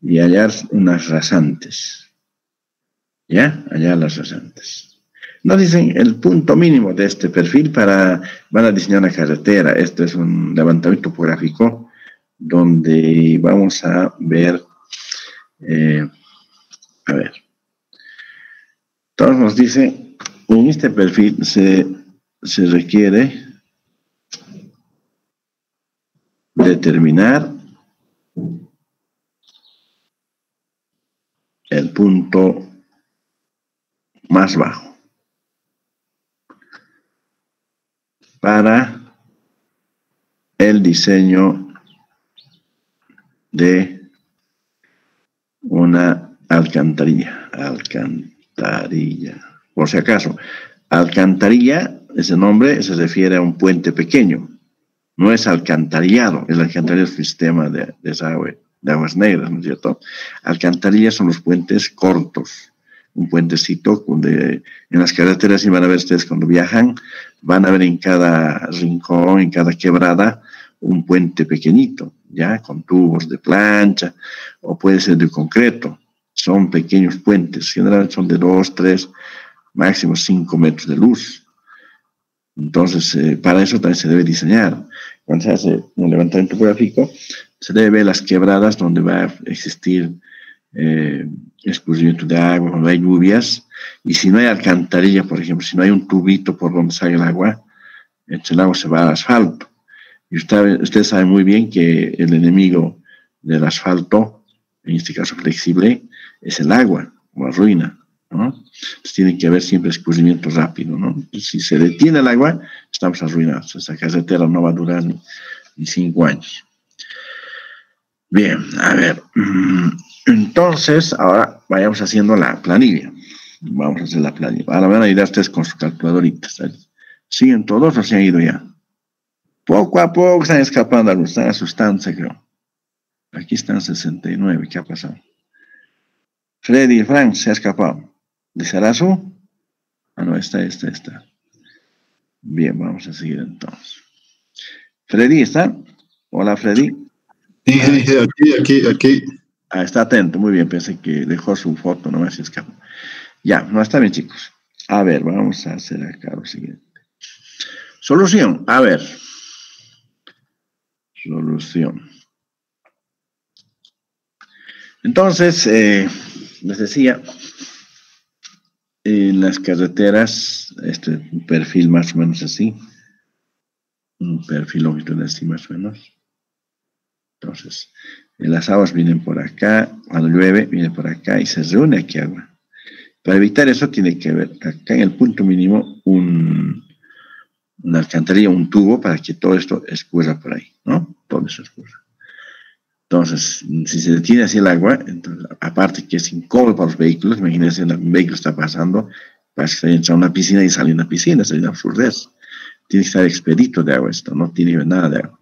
y hallar unas rasantes. ¿Ya? Hallar las rasantes. Nos dicen el punto mínimo de este perfil van a diseñar una carretera. Esto es un levantamiento topográfico donde vamos a ver, entonces nos dice, en este perfil se requiere determinar el punto más bajo para el diseño de una alcantarilla. Por si acaso, alcantarilla, ese nombre se refiere a un puente pequeño. No es alcantarillado. El alcantarillado es un sistema de desagüe, de aguas negras, ¿no es cierto? Alcantarillas son los puentes cortos. Un puentecito donde en las carreteras, y van a ver ustedes cuando viajan, van a ver en cada rincón, en cada quebrada, un puente pequeñito, ya con tubos de plancha, o puede ser de concreto. Son pequeños puentes, generalmente son de 2, 3, máximo 5 metros de luz. Entonces, para eso también se debe diseñar. Cuando se hace un levantamiento topográfico, se debe ver las quebradas donde va a existir escurrimiento de agua, cuando hay lluvias, y si no hay alcantarilla, por ejemplo, si no hay un tubito por donde sale el agua, el agua se va al asfalto. Y usted sabe muy bien que el enemigo del asfalto, en este caso flexible, es el agua, o la ruina, ¿no? Entonces tiene que haber siempre escurrimiento rápido, ¿no? Entonces, si se detiene el agua, estamos arruinados. Esa carretera no va a durar ni 5 años. Bien, a ver. Entonces, ahora vayamos haciendo la planilla. Vamos a hacer la planilla. Ahora van a ir a ustedes con sus calculadoritas. ¿Sabes? ¿Siguen todos o se han ido ya? Poco a poco están escapando algunos, están asustándose, creo. Aquí están 69, ¿qué ha pasado? Freddy y Frank se ha escapado. ¿De Sarazu? Ah, no, está. Bien, vamos a seguir entonces. Freddy, ¿está? Hola, Freddy. Sí, aquí. Ah, está atento, muy bien, pensé que dejó su foto, no me se escapó. Ya, no, está bien, chicos. A ver, vamos a hacer acá lo siguiente. Solución, a ver. Solución. Entonces, les decía, en las carreteras, un perfil más o menos así, un perfil longitudinal así más o menos. Entonces, las aguas vienen por acá, cuando llueve viene por acá y se reúne aquí agua. Para evitar eso tiene que haber acá en el punto mínimo una alcantarilla, un tubo para que todo esto escurra por ahí, ¿no? Todo eso escurra. Entonces, si se detiene así el agua, entonces, aparte que es incómodo para los vehículos, imagínense, un vehículo está pasando, parece que entra a una piscina y sale a una piscina, sería una absurdez. Tiene que estar expedito de agua esto, no tiene nada de agua.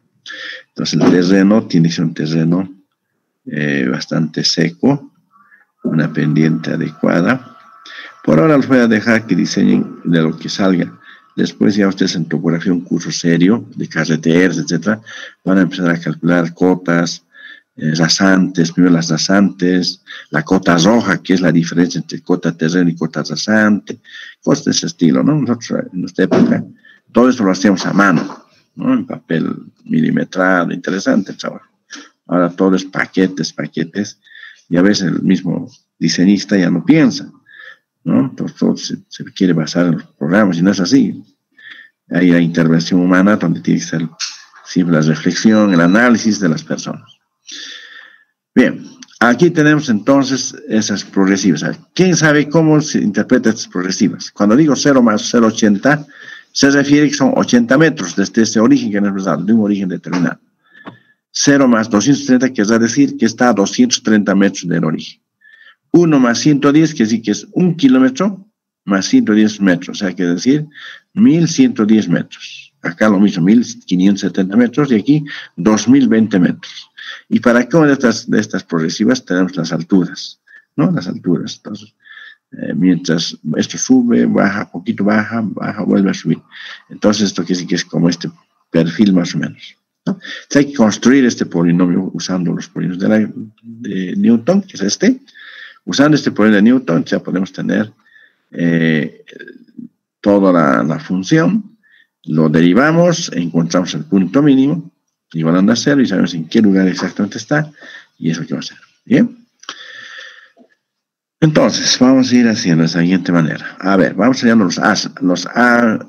Entonces, el terreno tiene que ser un terreno bastante seco, una pendiente adecuada. Por ahora los voy a dejar que diseñen de lo que salga. Después ya ustedes en topografía, un curso serio de carreteras, etcétera, van a empezar a calcular cotas, rasantes, primero las rasantes, la cota roja, que es la diferencia entre cota terreno y cota rasante, cosas de ese estilo, ¿no? Nosotros en nuestra época todo eso lo hacíamos a mano, ¿no? En papel milimetrado, interesante el trabajo. Ahora todo es paquetes, y a veces el mismo diseñista ya no piensa, ¿no? Entonces todo se quiere basar en los programas, y no es así. Hay la intervención humana donde tiene que ser siempre la reflexión, el análisis de las personas. Bien, aquí tenemos entonces esas progresivas. ¿Quién sabe cómo se interpreta estas progresivas? Cuando digo 0 más 0,80, se refiere que son 80 metros desde ese origen que nos hemos dado, de un origen determinado. 0 más 230 quiere decir que está a 230 metros del origen. 1 más 110 quiere decir que es 1 kilómetro más 110 metros, o sea, quiere decir 1110 metros. Acá lo mismo, 1570 metros y aquí 2020 metros. Y para cada una de estas progresivas tenemos las alturas, ¿no? Las alturas. Entonces, mientras esto sube, baja, poquito baja, vuelve a subir. Entonces esto quiere decir que es como este perfil más o menos, ¿no? Entonces hay que construir este polinomio usando los polinomios de Newton, que es este. Usando este polinomio de Newton ya podemos tener toda la función, lo derivamos, encontramos el punto mínimo, igualando a 0, y sabemos en qué lugar exactamente está, y eso que va a ser. ¿Bien? Entonces, vamos a ir haciendo de la siguiente manera. A ver, vamos hallando los A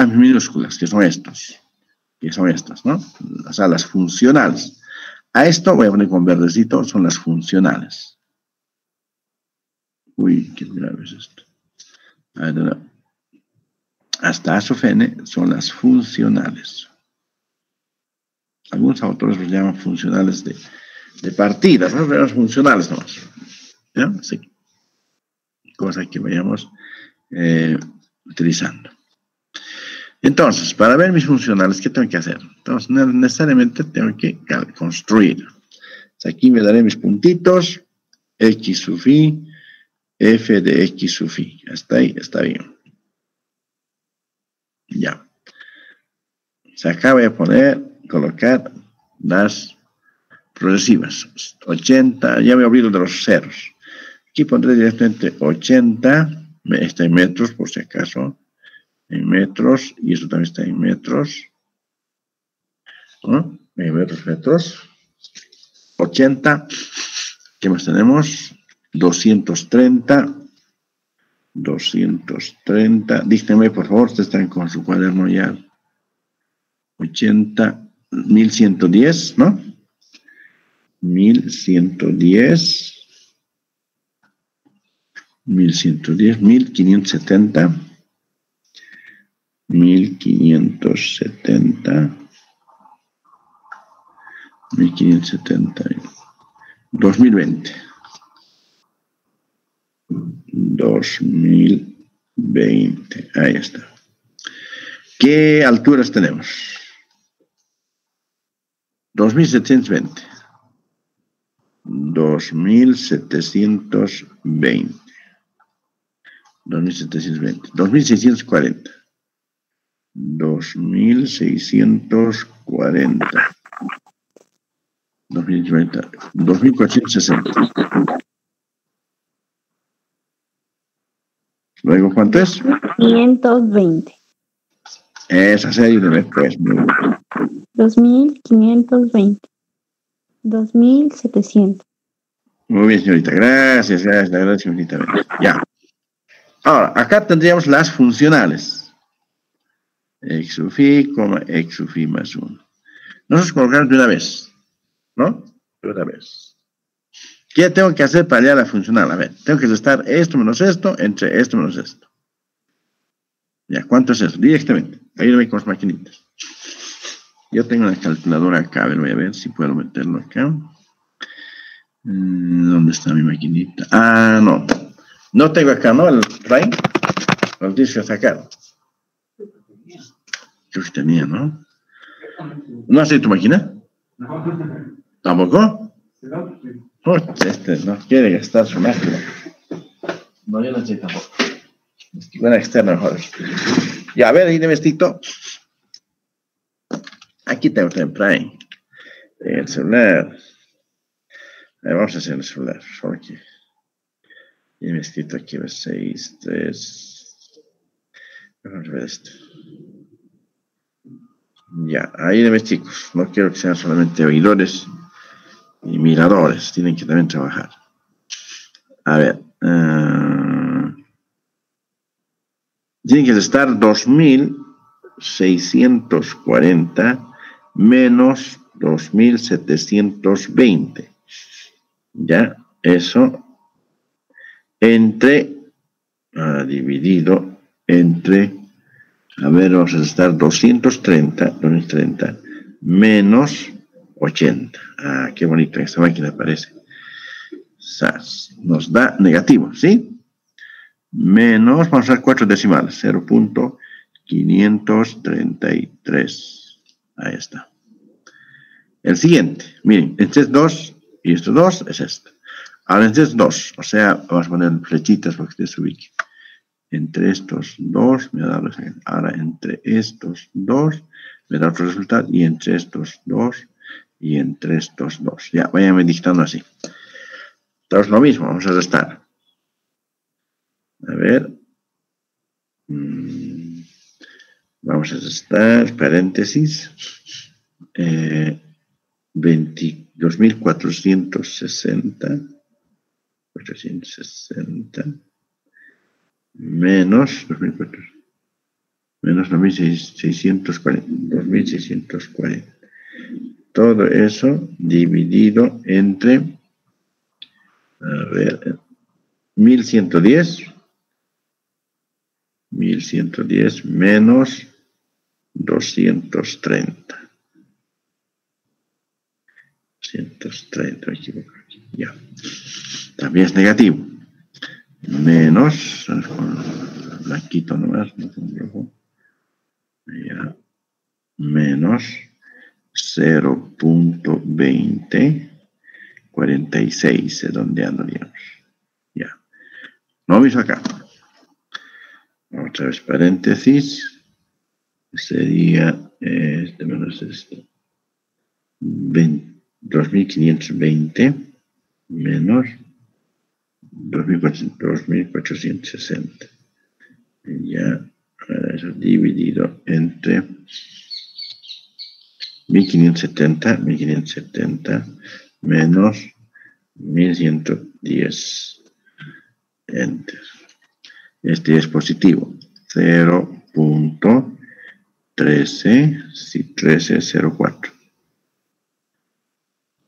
minúsculas, que son estos, ¿no? O sea, las funcionales. A esto voy a poner con verdecito, son las funcionales. Uy, qué grave es esto. A ver, hasta A sub n son las funcionales. Algunos autores los llaman funcionales de partidas, ¿no? Pero las funcionales nomás. ¿Ya? Así. Cosa que vayamos utilizando. Entonces, para ver mis funcionales, ¿qué tengo que hacer? Entonces, necesariamente tengo que construir. Entonces, aquí me daré mis puntitos, x sub i, f de x sub i. Hasta ahí está bien. Ya. Se acaba de colocar las progresivas. 80, ya me olvido de los ceros. Aquí pondré directamente 80, está en metros por si acaso, en metros, y esto también está en metros, ¿no? En metros. 80, ¿qué más tenemos? 230, dígame por favor, ustedes están con su cuaderno ya. 80, 1110, ¿no? 1110, 1570, 1570, 2020. 2020, ahí está. ¿Qué alturas tenemos? 2720. 2720. 2720. 2640. 2640. 2040. 2460. Luego, ¿cuánto es? 520. Esa serie de pues. 2520. 2700. Muy bien, señorita. Gracias, infinitamente. Ya. Ahora, acá tendríamos las funcionales. X sub i, x sub i más 1. Nosotros colocamos de una vez, ¿no? De una vez. ¿Qué tengo que hacer para hallar la funcional? A ver, tengo que restar esto menos esto entre esto menos esto. Ya, ¿cuánto es eso? Directamente. Ahí lo voy con las maquinitas. Yo tengo una calculadora acá, a ver, voy a ver si puedo meterlo acá. ¿Dónde está mi maquinita? Ah, no. No tengo acá, ¿no? El Rain. Lo tienes que sacar. Creo que tenía, ¿no? ¿No has hecho tu máquina? ¿Tampoco? Este no quiere gastar su máquina. No, yo no sé tampoco. Buena externa mejor. Ya, a ver, ahí de vestito. Aquí tengo el Prime. El celular. Vamos a hacer el celular. Solo aquí. Y me escrito aquí 6, 3. Vamos a ver esto. Ya, ahí de chicos. No quiero que sean solamente oidores y miradores. Tienen que también trabajar. A ver. Tienen que estar 2640 menos 2720. Ya, eso entre, dividido entre, a ver, vamos a estar 230 menos 80. Ah, qué bonito, esta máquina parece. Nos da negativo, ¿sí? Menos, vamos a usar 4 decimales, 0.5 533. Ahí está. El siguiente, miren, este es 2 y estos 2 es este. Ahora este es 2, o sea, vamos a poner flechitas para que ustedes se ubiquen. Entre estos 2 me da ahora entre estos 2 me da otro resultado y entre estos 2 y entre estos 2. Ya, váyanme dictando así. Entonces lo mismo, vamos a restar. A ver. Vamos a restar, paréntesis. 22.460. 460 menos 2.400 menos 2.640. Todo eso dividido entre, a ver, 1.110 menos 230. 230, ya. También es negativo. Menos, la quito nomás, no tengo rojo. Ya. Menos 0.2046, redondeando, digamos. Ya. Lo mismo acá. Otra vez paréntesis. Sería este menos este. 2.520 menos 2.460. Ya, eso dividido entre 1.570 menos 1.110. Enter. Este es positivo. 0.13, si 1304.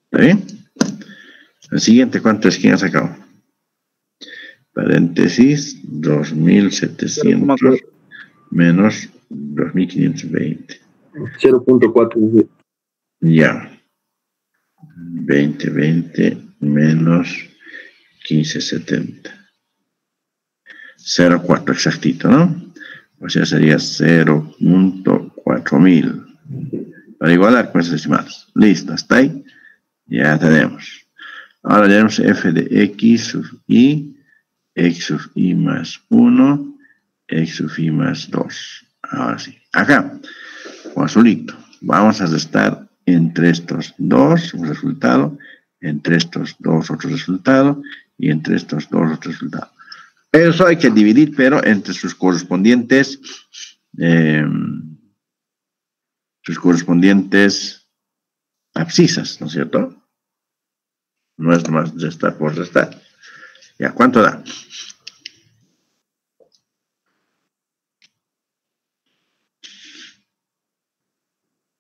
¿Está bien? El siguiente, ¿cuánto es? ¿Quién ha sacado? Paréntesis, 2.700 menos 2.520. 0.4. Ya. 20 menos 1570. 0.4 exactito, ¿no? O sea, sería 0.4000. Para igualar con esas decimales. Listo, ¿está ahí? Ya tenemos. Ahora tenemos f de x sub i sub i más 1, x sub i más 2. Ahora sí. Acá, con azulito, vamos a restar entre estos dos un resultado, entre estos dos otro resultado, y entre estos dos otro resultado. Eso hay que dividir, pero entre sus correspondientes abscisas, ¿no es cierto? No es más restar por restar. Ya, ¿cuánto da?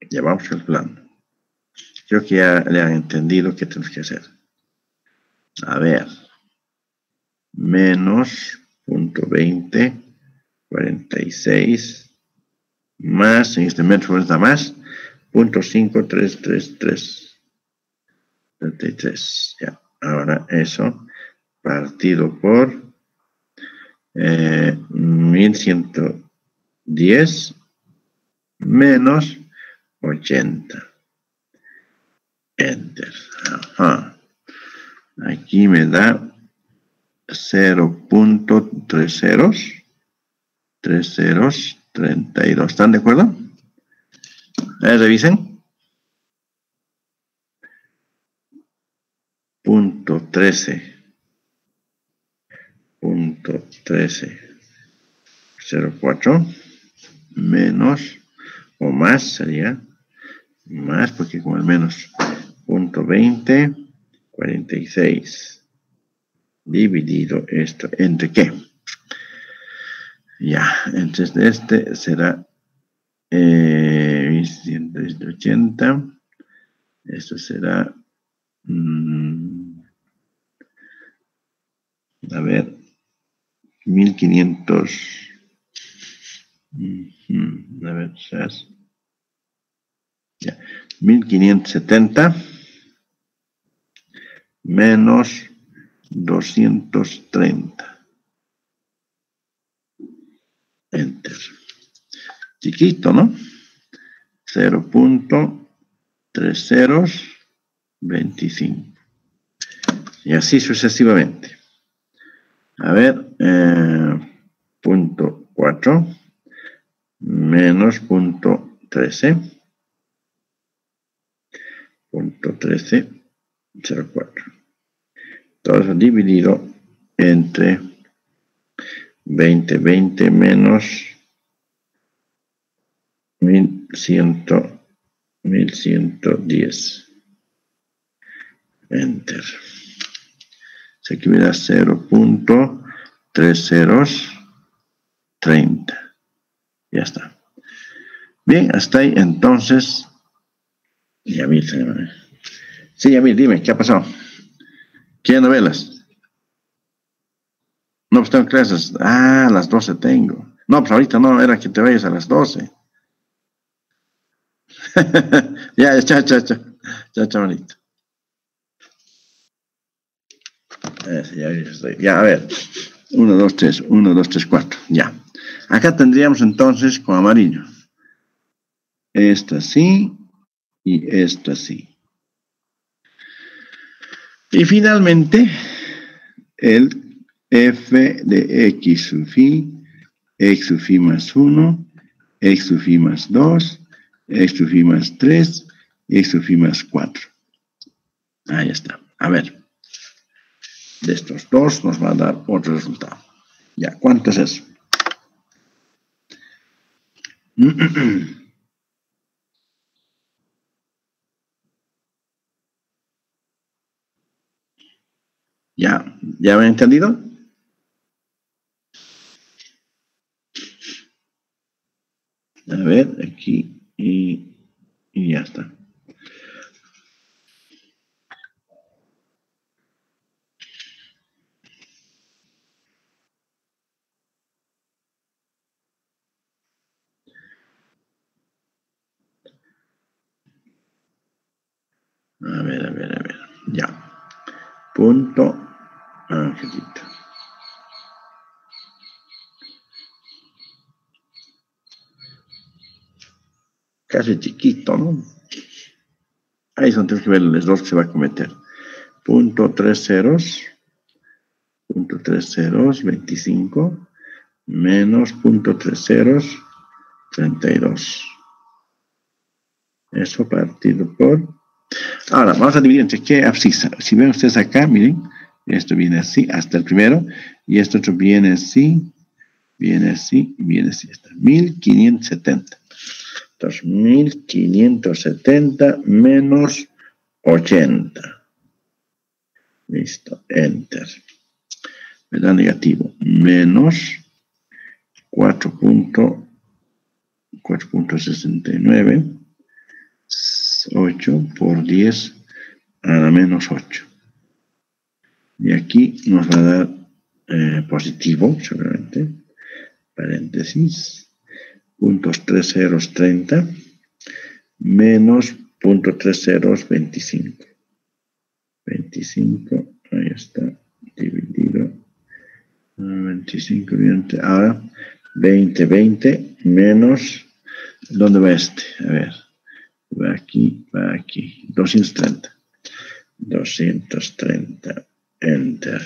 Ya vamos calculando. Creo que ya le han entendido qué tenemos que hacer. A ver. Menos 0.20, 46, más, en este metro está más, 0.5333. 33. Ya. Ahora eso, partido por 1.110 menos 80. Enter. Ajá. Aquí me da 0.30. 32. ¿Están de acuerdo? Revisen. Punto 13. 0.4 menos o más sería más porque con el menos 0.20 46 dividido esto entre qué. Ya, entonces este será 180. Esto será a ver 1500. A ver, ya, 1570 menos 230. Enter. chiquito, ¿no? 0.3025. Y así sucesivamente. A ver, punto 4 menos punto 13. Punto 13, 0,4. Todo eso dividido entre 20 menos 1110. Enter. Se queda 0.30. Ya está. Bien, hasta ahí entonces. Yamil, sí, Yamil, dime, ¿qué ha pasado? ¿Qué novelas? No, pues tengo clases. Ah, a las 12 tengo. No, pues ahorita no, era que te vayas a las 12. Ya, chao, bonito. Ya, a ver. 1, 2, 3, 1, 2, 3, 4. Ya. Acá tendríamos entonces con amarillo. Esta sí y esta sí. Y finalmente, el f de x sub phi más 1, x sub phi más 2, x sub phi más 3, x sub phi más 4. Ahí está. A ver. De estos dos nos va a dar otro resultado. Ya, ¿cuánto es eso? ¿Ya me han entendido? A ver, aquí y ya está. A ver. Ya. Punto. Angelito. Casi chiquito, ¿no? Ahí son tres que ver los dos que se va a cometer. Punto 3 ceros. Punto 3 ceros, 25. Menos punto 3 ceros, 32. Eso partido por... Ahora, vamos a dividir entre qué abscisa. Si ven ustedes acá, miren, esto viene así, hasta el primero, y esto otro viene así, viene así, y viene así. Está 1570. Entonces, 1570 menos 80. Listo, enter. Me da negativo. Menos 4.69. 8 por 10 a la menos 8. Y aquí nos va a dar positivo, seguramente. Paréntesis. Puntos 3 ceros 30 menos punto 3 ceros 25. 25, ahí está, dividido. 25, ahora 20 menos, ¿dónde va este? A ver, va aquí, 230. 230, enter.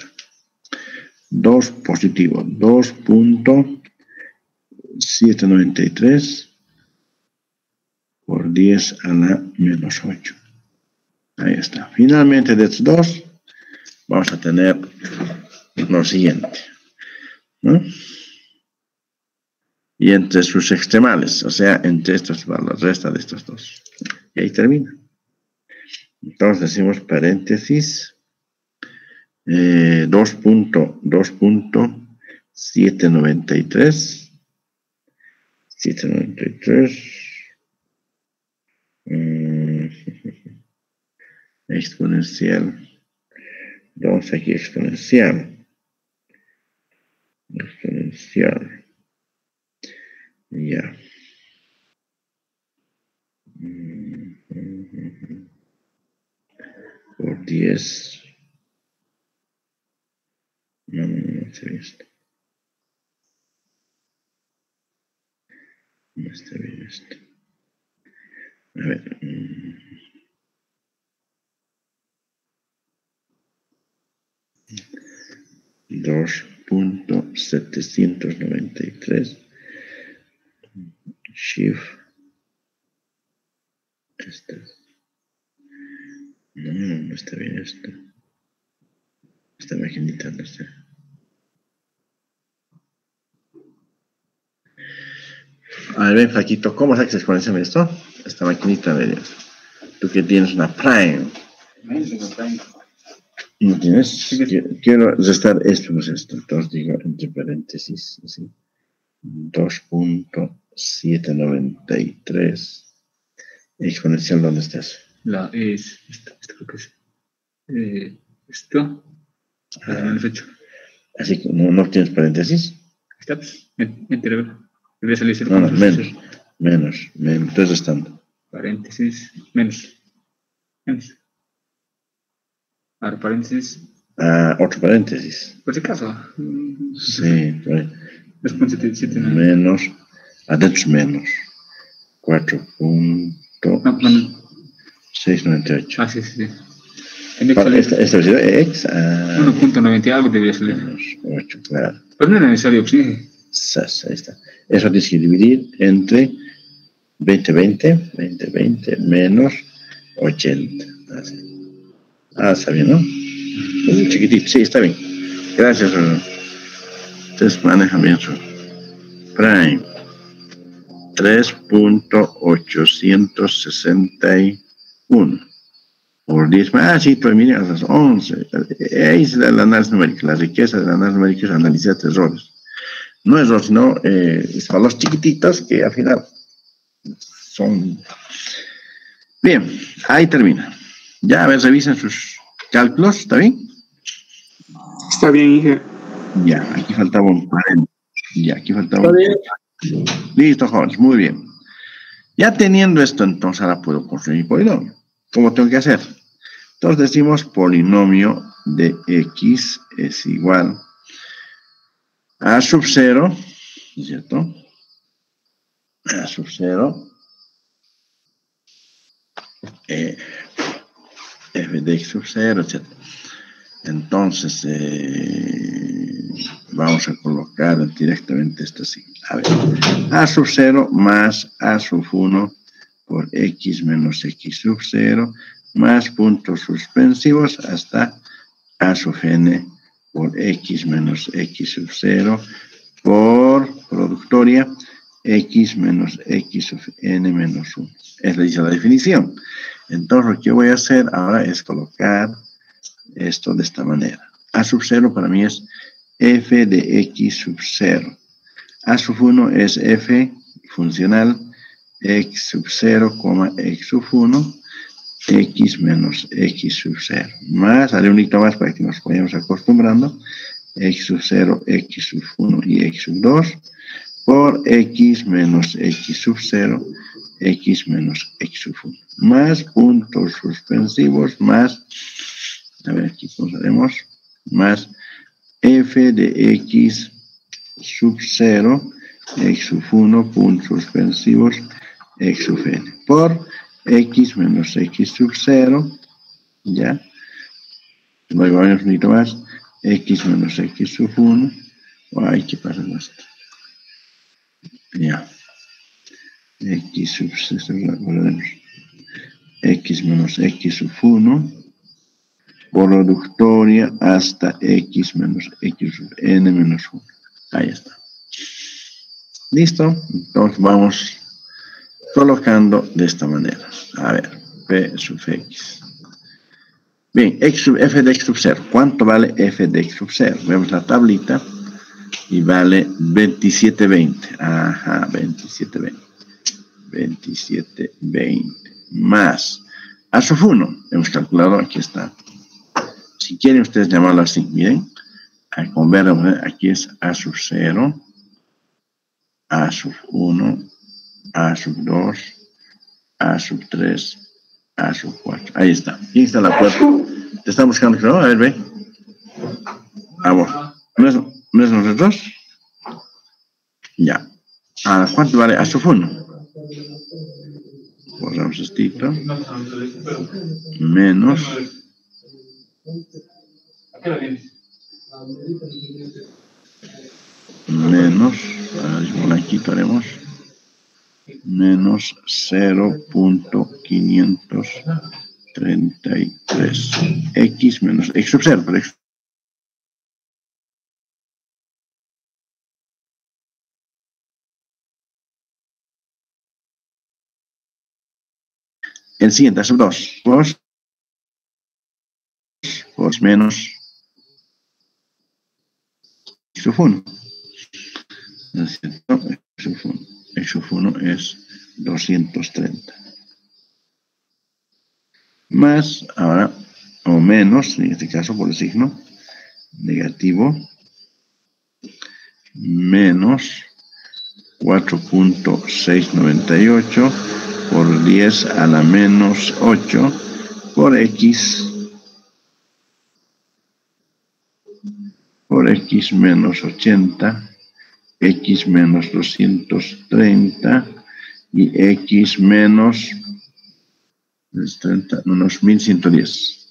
2 positivo, 2.793 por 10 a la menos 8. Ahí está. Finalmente, de estos dos, vamos a tener lo siguiente, ¿no? Y entre sus extremales, o sea, entre estos, la resta de estos dos. Y ahí termina. Entonces decimos paréntesis, 2.793, exponencial, vamos aquí exponencial, ya. Por 10. No se ve esto. No está bien esto. A ver. 2.793 shift no está bien esto. Esta maquinita no está. A ver, ven, Flaquito, ¿cómo sacas exponencial esto? Esta maquinita, verías. Tú que tienes una prime. ¿No tienes? Sí, quiero restar esto, pues esto. Entonces digo entre paréntesis, así. 2.793. Exponencial, ¿dónde estás? La es, esto creo que es. Esto. Así que no tienes paréntesis. Está, pues, debería salir No, menos. Entonces restando. Paréntesis, menos. Ahora, paréntesis. Otro paréntesis. Por si acaso. Sí, por ahí. 2.77. Menos. Adentro es menos. 4.698. Ah, sí. Para esta versión X. 1.90 algo debería salir. Menos 8, claro. Pero no era necesario, sí. Ahí está. Eso tienes que dividir entre 20 menos 80. Así. Está bien, ¿no? Chiquitito, sí, está bien. Gracias. Ustedes manejan bien su prime. 3.861 por 10. Sí, pues mira, 11. Ahí es el análisis numérico. La riqueza del análisis numérico es analizar errores. No errores, sino valores chiquititos que al final son... Bien, ahí termina. Ya, a ver, revisen sus cálculos, ¿está bien? Está bien, hija. Ya, aquí faltaba un paréntesis. Listo, jóvenes, muy bien. Ya teniendo esto, entonces ahora puedo construir mi polinomio. ¿Cómo tengo que hacer? Entonces decimos polinomio de x es igual a sub 0, ¿cierto? A sub 0, f de x sub 0, etc. Entonces, vamos a colocar directamente esto así. A ver, a sub 0 más a sub 1 por x menos x sub 0 más puntos suspensivos hasta a sub n por x menos x sub 0 por productoria x menos x sub n menos 1. Es la definición. Entonces, lo que voy a hacer ahora es colocar esto de esta manera. A sub 0 para mí es f de x sub 0. A sub 1 es f funcional x sub 0, x sub 1, x menos x sub 0. Más, haré un hito más para que nos vayamos acostumbrando. X sub 0, x sub 1 y x sub 2 por x menos x sub 0, x menos x sub 1. Más puntos suspensivos, más, a ver aquí cómo haremos, más f de x sub 0, x sub 1, puntos suspensivos, x sub n, por x menos x sub 0, ya, luego hay un poquito más, x menos x sub 1, ay, ¿qué pasa con esto? Ya, x sub 0, x menos x sub 1, productoria hasta x menos x sub n menos 1. Ahí está. Listo. Entonces vamos colocando de esta manera. A ver, p sub x. Bien, f de x sub 0. ¿Cuánto vale f de x sub 0? Vemos la tablita y vale 2720. Ajá, 2720. 2720 más a sub 1. Hemos calculado, aquí está. Si quieren ustedes llamarlo así, miren, aquí es a sub 0, a sub 1, a sub 2, a sub 3, a sub 4. Ahí está. ¿Quién está en la puerta? ¿Te están buscando? ¿No? A ver, ve. Vamos. ¿No es nosotros? Ya. ¿Cuánto vale a sub 1? Borramos esto. Menos. Menos. Aquí haremos. Menos 0.533. X menos X sub 0. El siguiente, sub 2. Por menos X sub 1. X sub 1 es 230. Más, ahora, o menos, en este caso por el signo negativo, menos 4.698 por 10 a la menos 8 por X menos 80, X menos 230 y X menos 1110.